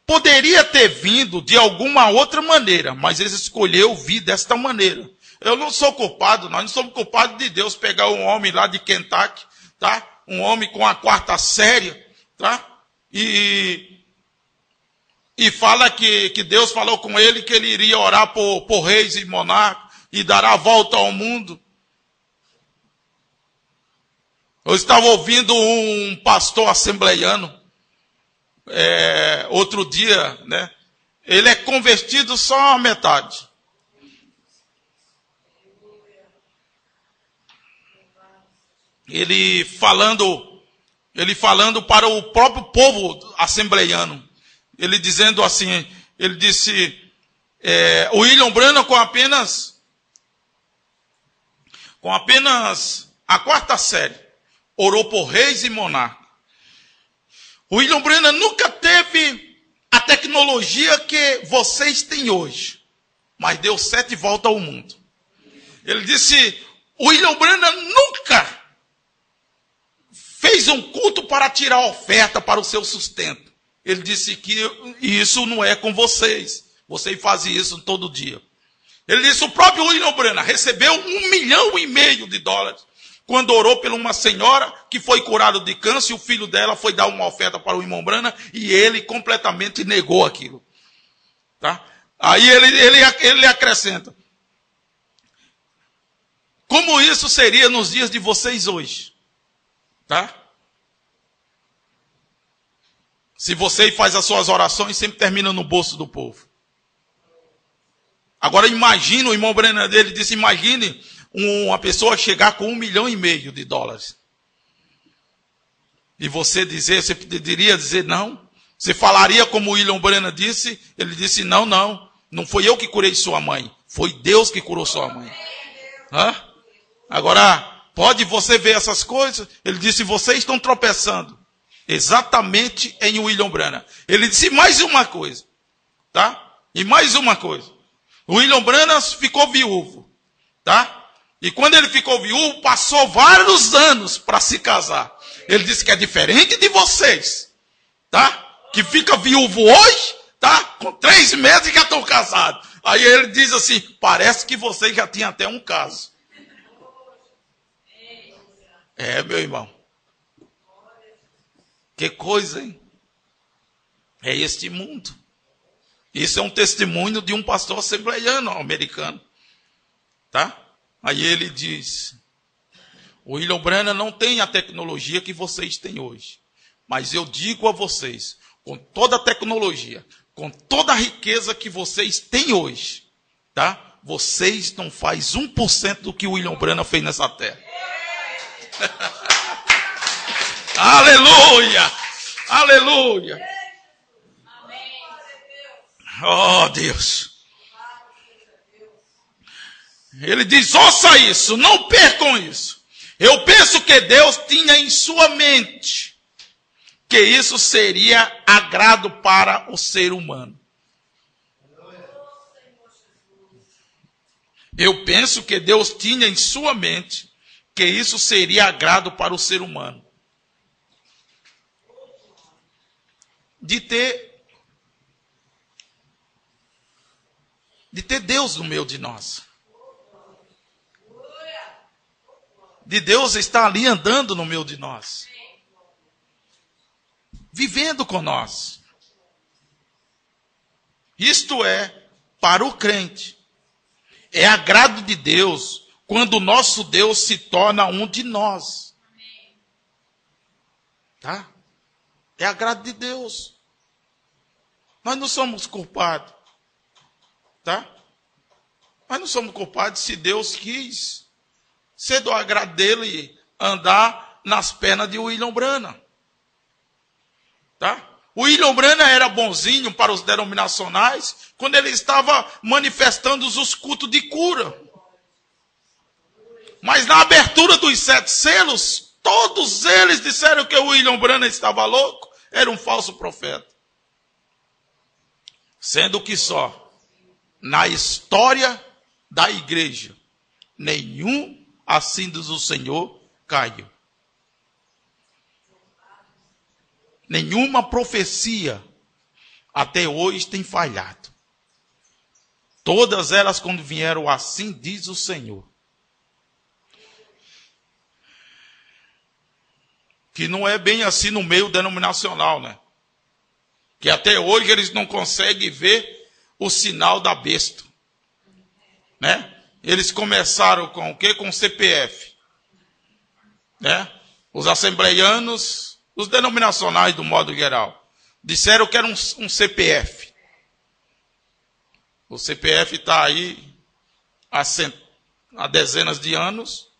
Poderia ter vindo de alguma outra maneira, mas ele escolheu vir desta maneira. Eu não sou culpado, nós não somos culpados de Deus pegar um homem lá de Kentucky, tá? Um homem com a 4ª série, tá? E fala que Deus falou com ele que ele iria orar por reis e monarcas e dar a volta ao mundo. Eu estava ouvindo um pastor assembleiano, outro dia, né? Ele é convertido só a metade. Ele falando para o próprio povo assembleiano. Ele dizendo assim, ele disse, o William Branham com apenas a 4ª série. Orou por reis e monarcas. O William Branham nunca teve a tecnologia que vocês têm hoje. Mas deu 7 voltas ao mundo. Ele disse, o William Branham nunca fez um culto para tirar oferta para o seu sustento. Ele disse que isso não é com vocês. Vocês fazem isso todo dia. Ele disse, o próprio William Branham recebeu $1,5 milhão quando orou por uma senhora que foi curada de câncer, e o filho dela foi dar uma oferta para o irmão Branham, e ele completamente negou aquilo. Tá? Aí ele acrescenta, como isso seria nos dias de vocês hoje? Tá? Se você faz as suas orações, sempre termina no bolso do povo. Agora imagina, o irmão Branham dele disse, imagine uma pessoa chegar com $1,5 milhão. E você poderia dizer não? Você falaria como o William Branham disse? Ele disse, não foi eu que curei sua mãe, foi Deus que curou sua mãe. Hã? Agora, pode você ver essas coisas? Ele disse, vocês estão tropeçando. Exatamente em William Branham. Ele disse mais uma coisa. Tá? E mais uma coisa. O William Branham ficou viúvo, tá? E quando ele ficou viúvo, passou vários anos para se casar. Ele disse que é diferente de vocês, tá? Que fica viúvo hoje, tá? Com 3 meses já estão casados. Aí ele diz assim, parece que vocês já tinham até um caso. É, meu irmão. Que coisa, hein? É este mundo. Isso é um testemunho de um pastor assembleiano americano. Tá? Aí ele diz, o William Branham não tem a tecnologia que vocês têm hoje. Mas eu digo a vocês, com toda a tecnologia, com toda a riqueza que vocês têm hoje, tá? Vocês não fazem 1% do que o William Branham fez nessa terra. Aleluia! Aleluia! Oh, Deus! Ele diz, ouça isso, não percam isso. Eu penso que Deus tinha em sua mente que isso seria agrado para o ser humano. Eu penso que Deus tinha em sua mente que isso seria agrado para o ser humano. De ter Deus no meio de nós. De Deus estar ali andando no meio de nós. Vivendo com nós. Isto é, para o crente, é agrado de Deus quando o nosso Deus se torna um de nós. Tá? É agrado de Deus. Nós não somos culpados. Tá? Nós não somos culpados se Deus quis ser do agrado dele andar nas pernas de William Branham. Tá? O William Branham era bonzinho para os denominacionais quando ele estava manifestando os cultos de cura. Mas na abertura dos 7 selos, todos eles disseram que o William Branham estava louco, era um falso profeta. Sendo que só na história da igreja, nenhum, assim diz o Senhor, caiu. Nenhuma profecia até hoje tem falhado. Todas elas, quando vieram, assim diz o Senhor. Que não é bem assim no meio denominacional, né? Que até hoje eles não conseguem ver o sinal da besta. Né? Eles começaram com o quê? Com o CPF. Né? Os assembleianos, os denominacionais do modo geral, disseram que era um CPF. O CPF está aí há dezenas de anos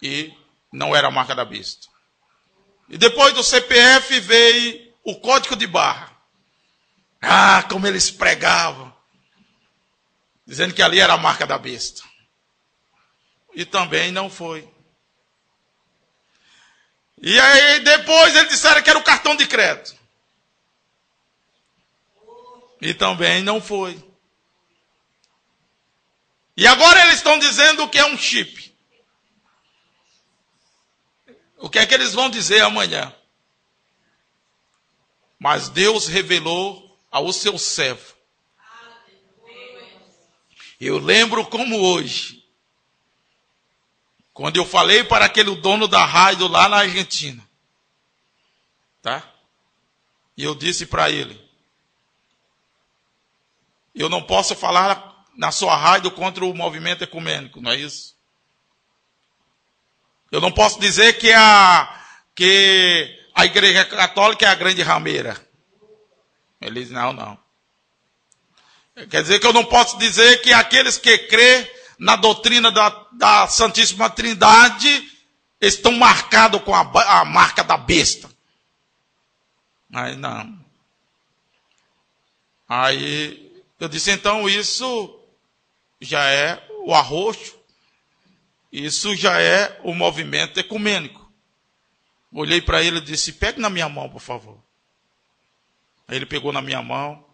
e não era a marca da besta. E depois do CPF veio o código de barra. Ah, como eles pregavam. Dizendo que ali era a marca da besta. E também não foi. E aí depois eles disseram que era o cartão de crédito. E também não foi. E agora eles estão dizendo que é um chip. O que é que eles vão dizer amanhã? Mas Deus revelou ao seu servo. Eu lembro como hoje, quando eu falei para aquele dono da rádio lá na Argentina, tá? E eu disse para ele, eu não posso falar na sua rádio contra o movimento ecumênico, não é isso? Eu não posso dizer que a Igreja Católica é a grande rameira. Ele diz, não. Quer dizer que eu não posso dizer que aqueles que crê na doutrina da Santíssima Trindade estão marcados com a marca da besta. Aí não. Aí eu disse, então isso já é o arroxo, isso já é o movimento ecumênico. Olhei para ele e disse, pegue na minha mão, por favor. Aí ele pegou na minha mão.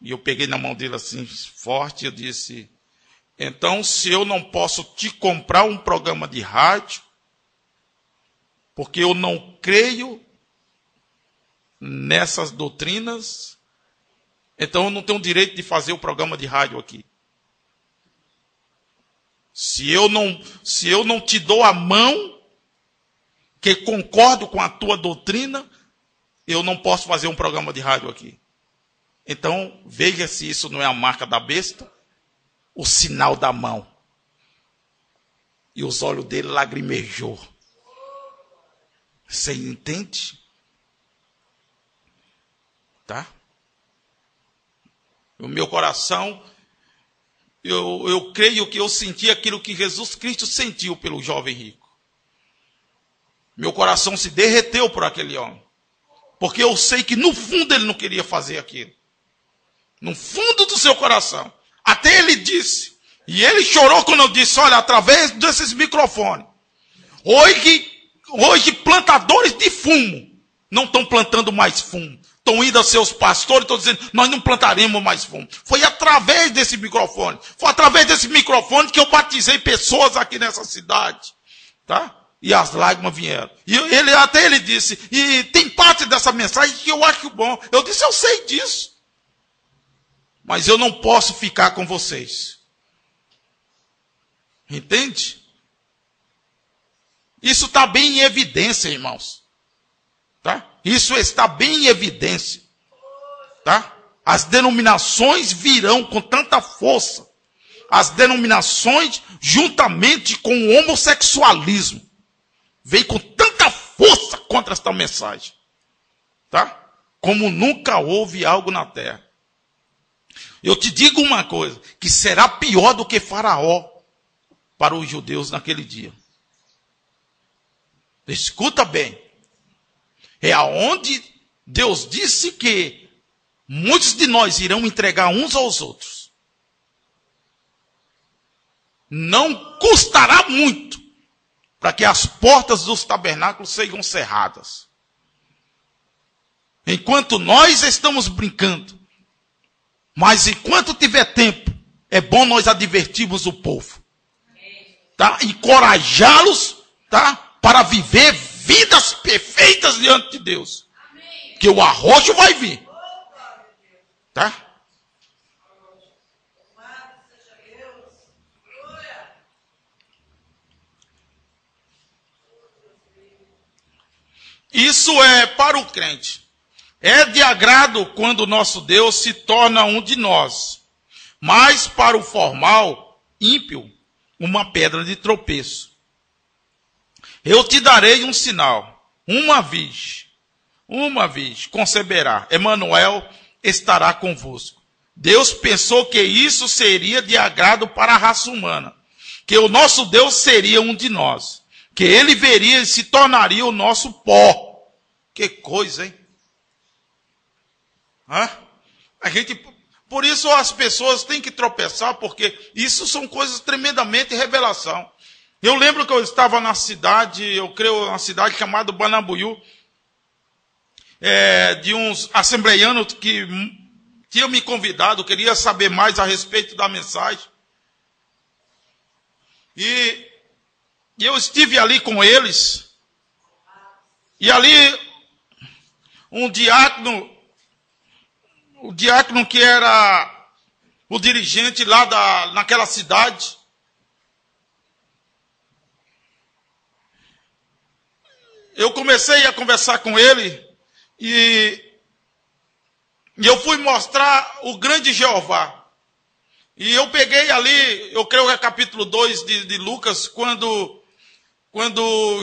E eu peguei na mão dele assim, forte, e eu disse, então se eu não posso te comprar um programa de rádio, porque eu não creio nessas doutrinas, então eu não tenho direito de fazer o programa de rádio aqui. Se eu não te dou a mão, que concordo com a tua doutrina, eu não posso fazer um programa de rádio aqui. Então, veja se isso não é a marca da besta, o sinal da mão. E os olhos dele lagrimejou. Você entende? Tá? O meu coração, eu creio que eu senti aquilo que Jesus Cristo sentiu pelo jovem rico. Meu coração se derreteu por aquele homem. Porque eu sei que no fundo ele não queria fazer aquilo. No fundo do seu coração. Até ele disse. E ele chorou quando eu disse, olha, através desses microfones. Hoje plantadores de fumo não estão plantando mais fumo. Estão indo aos seus pastores e estão dizendo, nós não plantaremos mais fumo. Foi através desse microfone. Foi através desse microfone que eu batizei pessoas aqui nessa cidade. Tá? E as lágrimas vieram. E até ele disse, e tem parte dessa mensagem que eu acho bom. Eu disse, eu sei disso. Mas eu não posso ficar com vocês. Entende? Isso está bem em evidência, irmãos. Tá? Isso está bem em evidência. Tá? As denominações virão com tanta força. As denominações, juntamente com o homossexualismo, vem com tanta força contra esta mensagem. Tá? Como nunca houve algo na terra. Eu te digo uma coisa, que será pior do que Faraó para os judeus naquele dia. Escuta bem. É aonde Deus disse que muitos de nós irão entregar uns aos outros. Não custará muito para que as portas dos tabernáculos sejam cerradas. Enquanto nós estamos brincando, mas enquanto tiver tempo, é bom nós advertirmos o povo. Tá? Encorajá-los, tá? Para viver vidas perfeitas diante de Deus. Que o arrojo vai vir. Tá? Isso é para o crente. É de agrado quando o nosso Deus se torna um de nós. Mas para o formal, ímpio, uma pedra de tropeço. Eu te darei um sinal. Uma vez, conceberá. Emanuel estará convosco. Deus pensou que isso seria de agrado para a raça humana. Que o nosso Deus seria um de nós. Que ele veria e se tornaria o nosso pó. Que coisa, hein? Por isso as pessoas têm que tropeçar, porque isso são coisas tremendamente revelação. Eu lembro que eu estava na cidade, eu creio, uma cidade chamada Banambuiú, de uns assembleianos que tinham me convidado, queria saber mais a respeito da mensagem. E eu estive ali com eles, e ali um diácono, o diácono que era o dirigente lá naquela cidade, eu comecei a conversar com ele e eu fui mostrar o grande Jeová. E eu peguei ali, eu creio que é capítulo 2 de Lucas, quando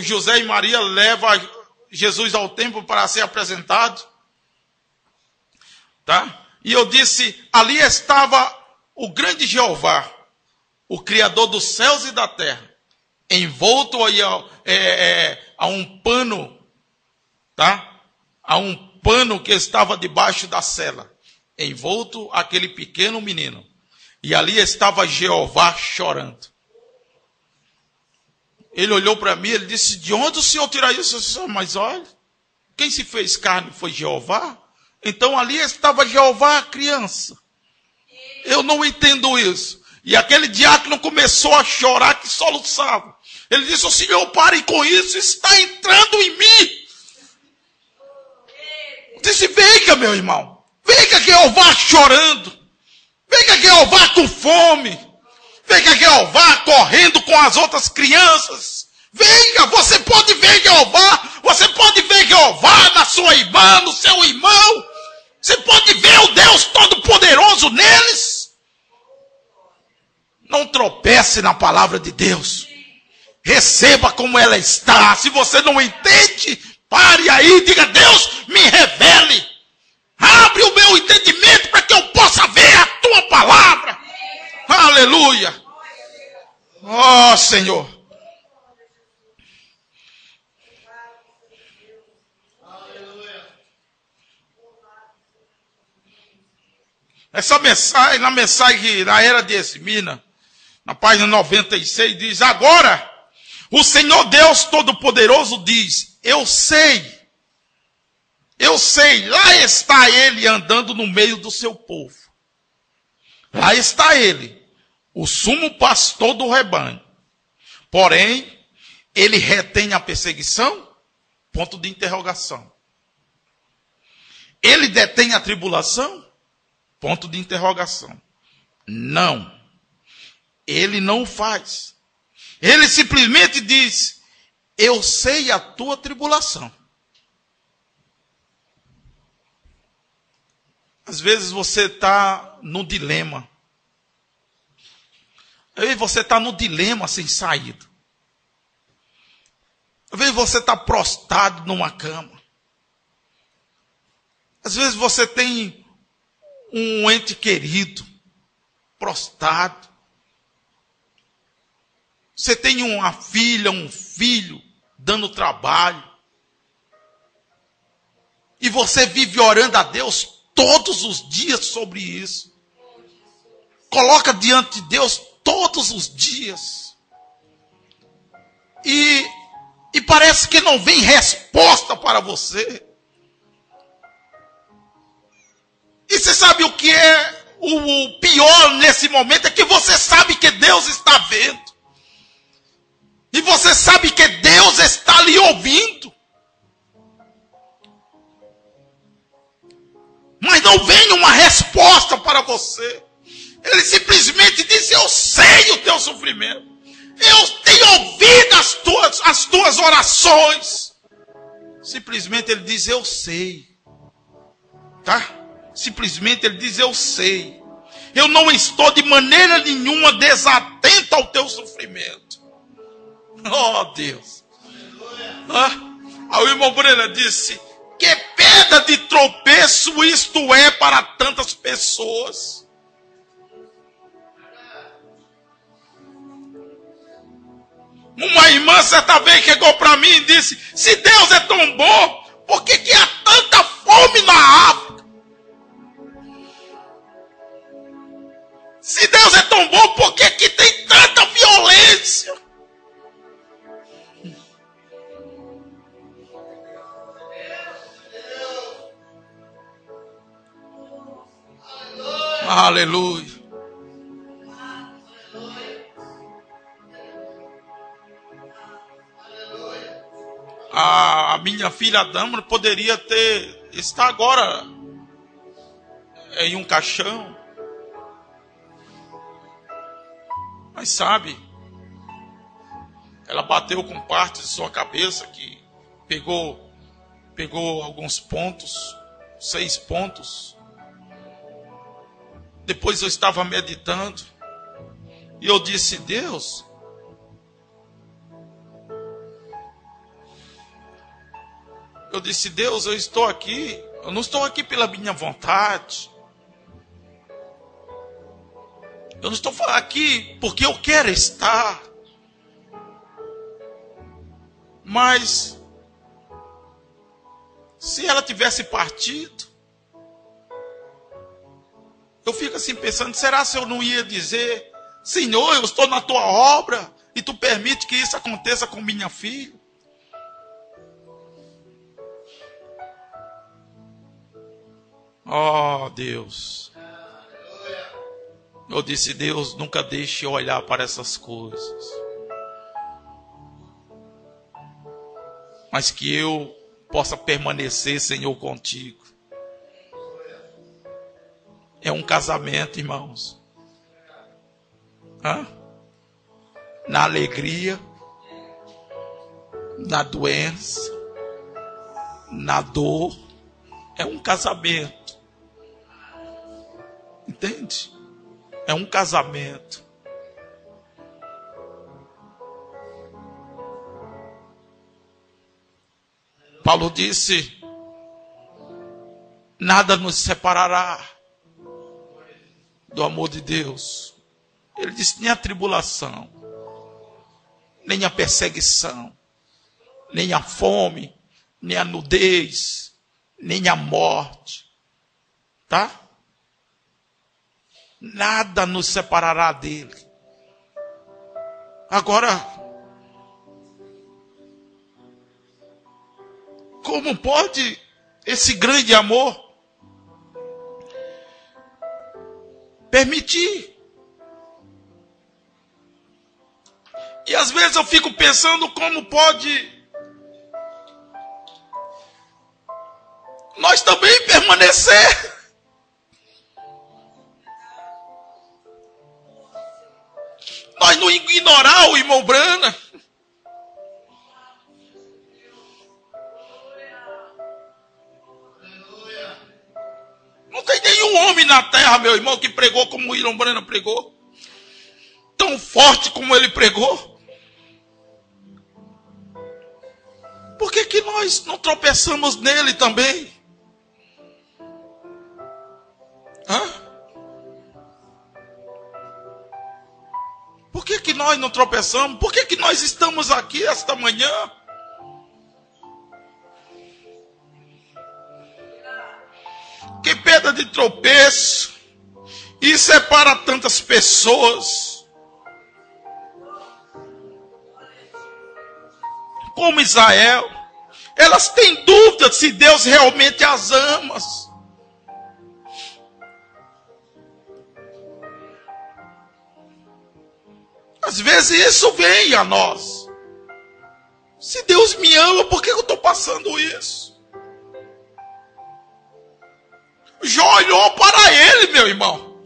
José e Maria levam Jesus ao templo para ser apresentado. Tá? E eu disse, ali estava o grande Jeová, o Criador dos céus e da terra, envolto aí a um pano, tá? A um pano que estava debaixo da cela, envolto aquele pequeno menino. E ali estava Jeová chorando. Ele olhou para mim, ele disse, de onde o senhor tira isso? Eu disse, mas olha, quem se fez carne foi Jeová. Então ali estava Jeová, a criança. Eu não entendo isso. E aquele diácono começou a chorar que soluçava. Ele disse, o senhor pare com isso, está entrando em mim. Eu disse, venha meu irmão. Venha Jeová chorando. Venha Jeová com fome. Venha Jeová correndo com as outras crianças. Venha, você pode ver Jeová. Você pode ver Jeová na sua irmã, no seu irmão. Você pode ver o Deus Todo-Poderoso neles. Não tropece na palavra de Deus. Receba como ela está. Se você não entende, pare aí e diga, Deus, me revele. Abre o meu entendimento para que eu possa ver a tua palavra. Aleluia. Oh, Senhor. Essa mensagem, na era de Esmina, na página 96, diz, agora, o Senhor Deus Todo-Poderoso diz, eu sei, lá está ele andando no meio do seu povo. Lá está ele, o sumo pastor do rebanho. Porém, ele retém a perseguição? Ponto de interrogação. Ele detém a tribulação? Ponto de interrogação. Não. Ele não faz. Ele simplesmente diz, eu sei a tua tribulação. Às vezes você está no dilema. Às vezes você está no dilema sem saída. Às vezes você está prostrado numa cama. Às vezes você tem um ente querido, prostrado. Você tem uma filha, um filho, dando trabalho. E você vive orando a Deus todos os dias sobre isso. Coloca diante de Deus todos os dias. E parece que não vem resposta para você. E você sabe o que é o pior nesse momento? É que você sabe que Deus está vendo. E você sabe que Deus está lhe ouvindo. Mas não vem uma resposta para você. Ele simplesmente diz, eu sei o teu sofrimento. Eu tenho ouvido as tuas orações. Simplesmente ele diz, eu sei. Tá? Simplesmente ele diz, eu sei. Eu não estou de maneira nenhuma desatento ao teu sofrimento. Oh, Deus. Aí o irmão Brena disse, que pedra de tropeço isto é para tantas pessoas. Uma irmã certa vez chegou para mim e disse, se Deus é tão bom, por que há tanta fome na África? Se Deus é tão bom, por que tem tanta violência? Aleluia. A minha filha Dama poderia estar agora em um caixão. Mas sabe, ela bateu com parte de sua cabeça que pegou alguns pontos, 6 pontos. Depois eu estava meditando e eu disse, Deus, eu estou aqui, eu não estou aqui pela minha vontade. Eu não estou aqui porque eu quero estar. Mas se ela tivesse partido, eu fico assim pensando, será se eu não ia dizer, Senhor, eu estou na tua obra e tu permite que isso aconteça com minha filha? Oh, Deus. Eu disse: Deus, nunca deixe eu olhar para essas coisas, mas que eu possa permanecer, Senhor, contigo. É um casamento, irmãos. Na alegria, na doença, na dor. É um casamento. Entende? É um casamento. Paulo disse: nada nos separará do amor de Deus. Ele disse: nem a tribulação, nem a perseguição, nem a fome, nem a nudez, nem a morte. Tá? Nada nos separará dele. Agora, como pode esse grande amor permitir? E às vezes eu fico pensando como pode nós também permanecer. Nós não ignorar o irmão Brana. Não tem nenhum homem na terra, meu irmão, que pregou como o irmão Brana pregou. Tão forte como ele pregou. Por que nós não tropeçamos nele também? Por que nós não tropeçamos? Por que nós estamos aqui esta manhã? Que pedra de tropeço. E separa tantas pessoas. Como Israel. Elas têm dúvida se Deus realmente as ama. Às vezes isso vem a nós. Se Deus me ama, por que eu estou passando isso? Jó olhou para ele, meu irmão.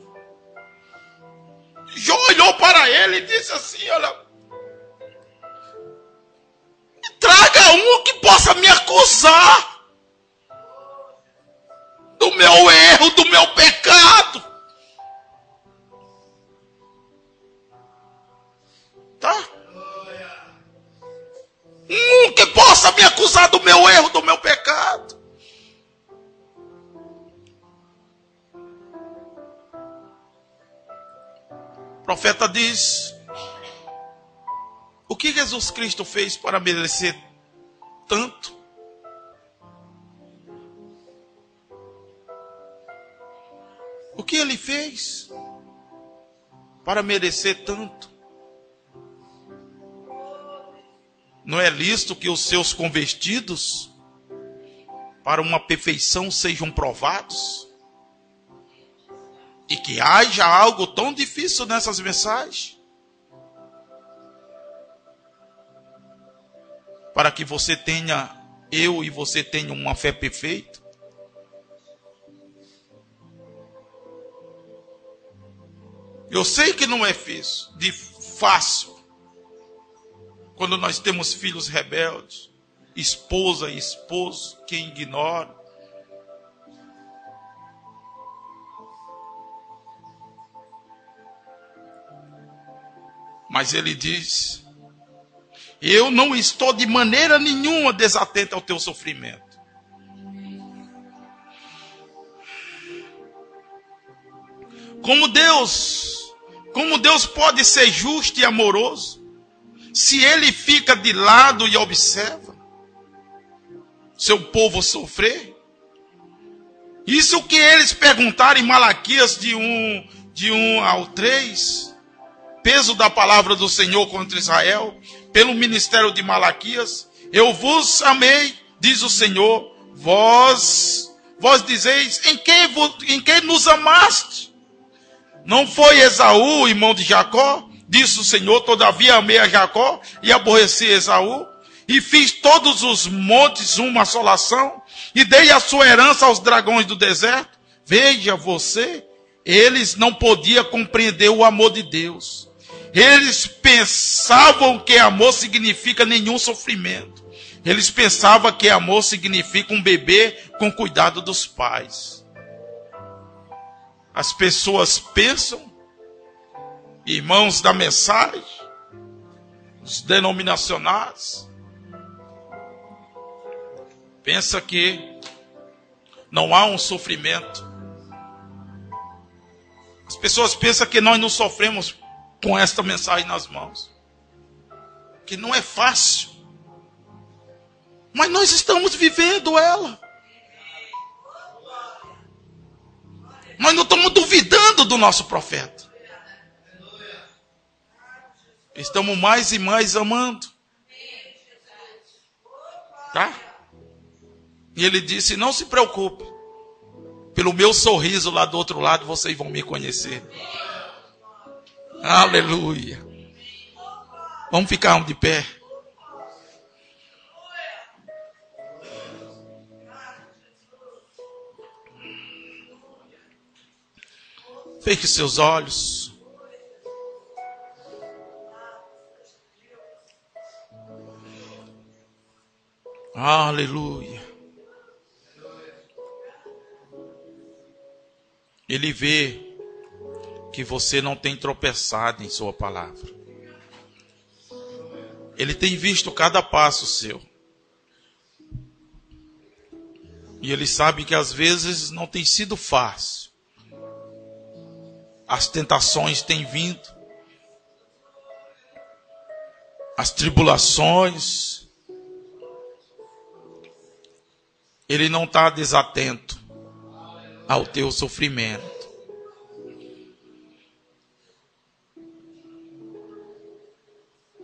Jó olhou para ele e disse assim: olha, traga um que possa me acusar do meu erro, do meu pecado. Tá? Que possa me acusar do meu erro, do meu pecado. O profeta diz: o que Jesus Cristo fez para merecer tanto? O que ele fez para merecer tanto? Não é lícito que os seus convertidos para uma perfeição sejam provados? E que haja algo tão difícil nessas mensagens? Para que você tenha, eu e você tenha uma fé perfeita? Eu sei que não é fácil. Quando nós temos filhos rebeldes, esposa e esposo que ignoram. Mas ele diz: eu não estou de maneira nenhuma desatento ao teu sofrimento. Como Deus pode ser justo e amoroso se ele fica de lado e observa seu povo sofrer? Isso que eles perguntaram em Malaquias de 1 ao 3, peso da palavra do Senhor contra Israel, pelo ministério de Malaquias: eu vos amei, diz o Senhor, vós dizeis, em que nos amaste? Não foi Esaú, irmão de Jacó? Disse o Senhor: todavia amei a Jacó e aborreci Esaú, e fiz todos os montes uma assolação, e dei a sua herança aos dragões do deserto. Veja você, eles não podiam compreender o amor de Deus. Eles pensavam que amor significa nenhum sofrimento. Eles pensavam que amor significa um bebê com cuidado dos pais. As pessoas pensam, irmãos da mensagem, os denominacionais, pensa que não há um sofrimento. As pessoas pensam que nós não sofremos com esta mensagem nas mãos, que não é fácil, mas nós estamos vivendo ela. Nós não estamos duvidando do nosso profeta. Estamos mais e mais amando. Tá? E ele disse: não se preocupe. Pelo meu sorriso lá do outro lado, vocês vão me conhecer. Aleluia. Vamos ficar de pé. Feche seus olhos. Aleluia. Ele vê que você não tem tropeçado em sua palavra. Ele tem visto cada passo seu. E ele sabe que às vezes não tem sido fácil. As tentações têm vindo. As tribulações. Ele não está desatento ao teu sofrimento.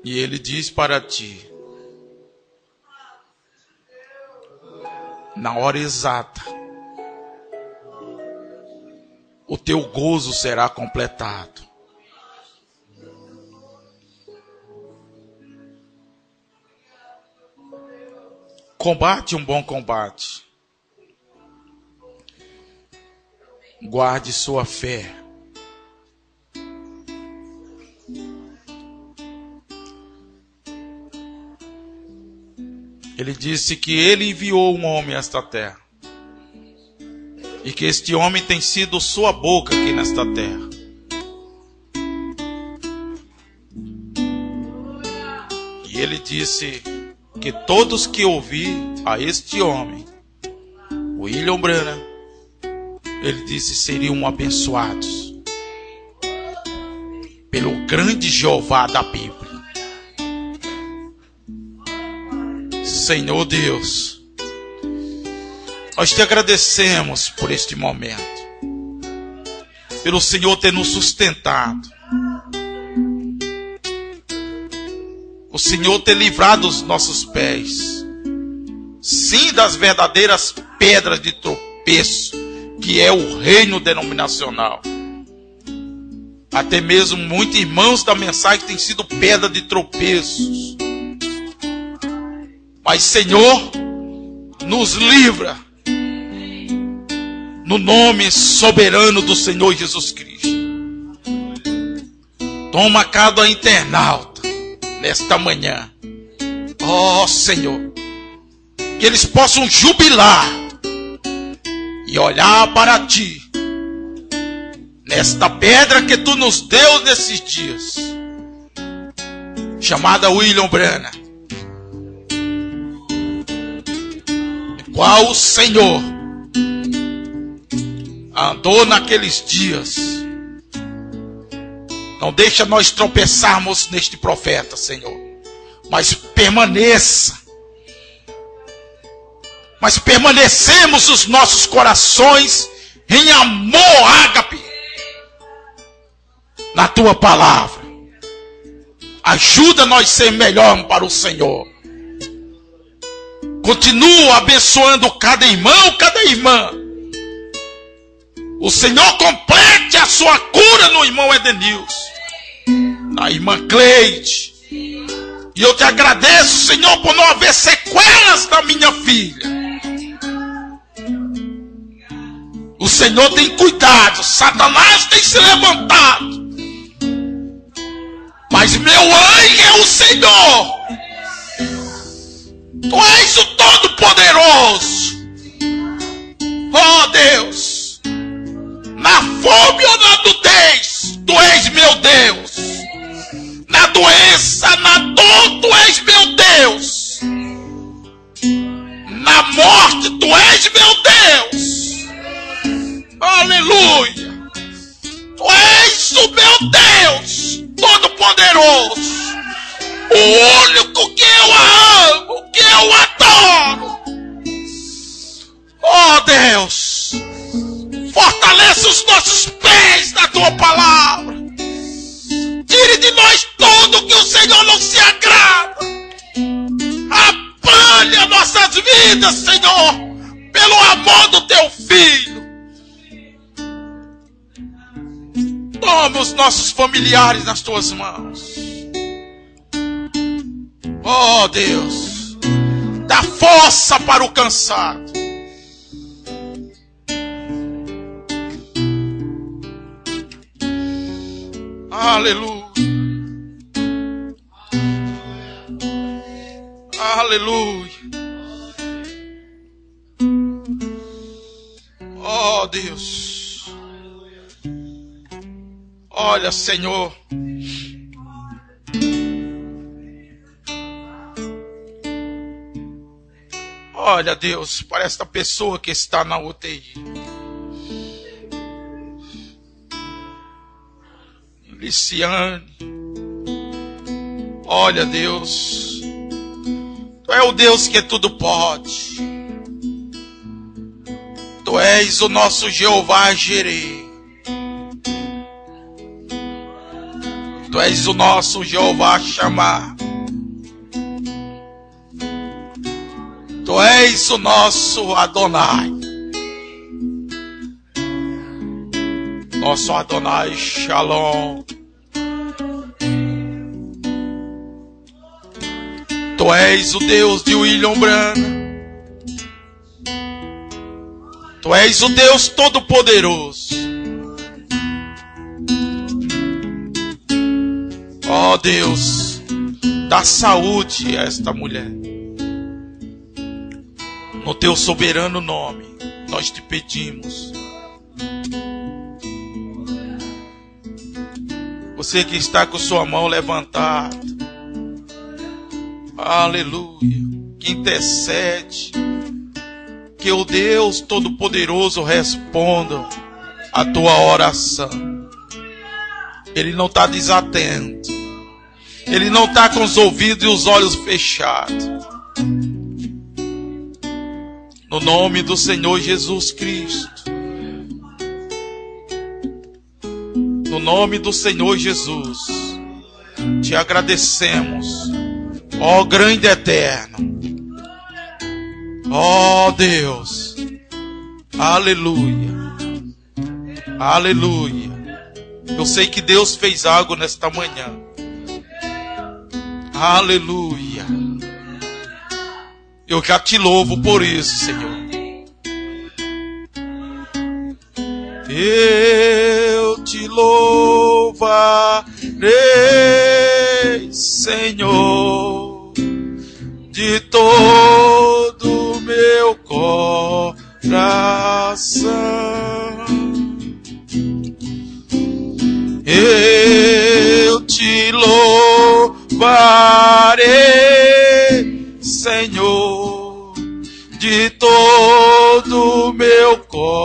E ele diz para ti: na hora exata, o teu gozo será completado. Combate um bom combate. Guarde sua fé. Ele disse que ele enviou um homem a esta terra. E que este homem tem sido sua boca aqui nesta terra. E ele disse que todos que ouvir a este homem, William Branham, ele disse, seriam abençoados pelo grande Jeová da Bíblia. Senhor Deus, nós te agradecemos por este momento, pelo Senhor ter nos sustentado, o Senhor ter livrado os nossos pés, sim, das verdadeiras pedras de tropeço, que é o reino denominacional. Até mesmo muitos irmãos da mensagem têm sido pedra de tropeços. Mas, Senhor, nos livra no nome soberano do Senhor Jesus Cristo. Toma cada internauta nesta manhã, ó Senhor, que eles possam jubilar e olhar para ti, nesta pedra que tu nos deu nesses dias, chamada William Branham, qual o Senhor andou naqueles dias. Não deixa nós tropeçarmos neste profeta, Senhor, mas permanecemos os nossos corações em amor ágape na tua palavra. Ajuda nós a ser melhor para o Senhor. Continua abençoando cada irmão, cada irmã. O Senhor complete a sua cura no irmão Edenilson, na irmã Cleide. E eu te agradeço, Senhor, por não haver sequelas da minha filha. O Senhor tem cuidado, Satanás tem se levantado, mas meu anjo é o Senhor. Tu és o Todo-Poderoso. Oh Deus, na fome ou na nudez, Tu és meu Deus. Na doença, na dor, Tu és meu Deus. Na morte, Tu és meu Deus. Aleluia. Tu és o meu Deus Todo-Poderoso, o único que eu amo, que eu adoro. Oh Deus, fortaleça os nossos pés na Tua palavra. Tire de nós tudo que o Senhor não se agrada. Apanhe as nossas vidas, Senhor, pelo amor do Teu Filho. Toma os nossos familiares nas Tuas mãos. Oh Deus, dá força para o cansado. Aleluia. Aleluia. Oh Deus. Olha, Senhor. Olha, Deus, para esta pessoa que está na UTI. Liciane. Olha, Deus, Tu é o Deus que tudo pode. Tu és o nosso Jeová Jireh. Tu és o nosso Jeová Shammah. Tu és o nosso Adonai. Nosso Adonai Shalom. Tu és o Deus de William Branham. Tu és o Deus Todo-Poderoso. Ó Deus, dá saúde a esta mulher. No Teu soberano nome, nós te pedimos. Você que está com sua mão levantada, aleluia, que intercede, que o Deus Todo-Poderoso responda a tua oração. Ele não está desatento, Ele não está com os ouvidos e os olhos fechados. No nome do Senhor Jesus Cristo, no nome do Senhor Jesus, te agradecemos, ó grande eterno, ó Deus, aleluia, aleluia. Eu sei que Deus fez algo nesta manhã, aleluia. Eu já te louvo por isso, Senhor. Eu te louvarei, Senhor, de todo meu coração. Eu te louvarei, Senhor, de todo meu coração.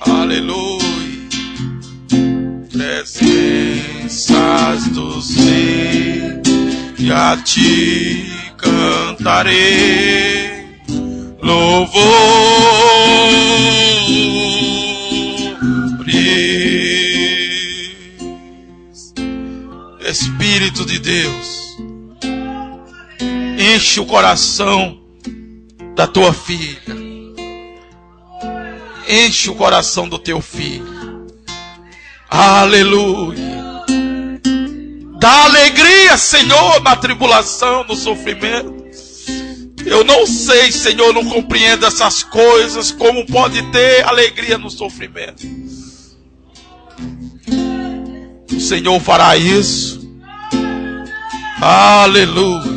Aleluia. Presenças do Senhor, a ti cantarei, Espírito de Deus, enche o coração da tua filha, enche o coração do teu filho. Aleluia. Dá alegria, Senhor, na tribulação, no sofrimento. Eu não sei, Senhor, não compreendo essas coisas, como pode ter alegria no sofrimento. O Senhor fará isso. Aleluia.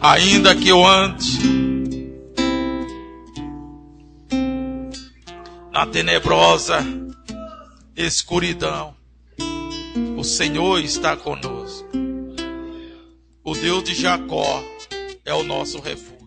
Ainda que eu ande na tenebrosa escuridão, o Senhor está conosco. O Deus de Jacó é o nosso refúgio.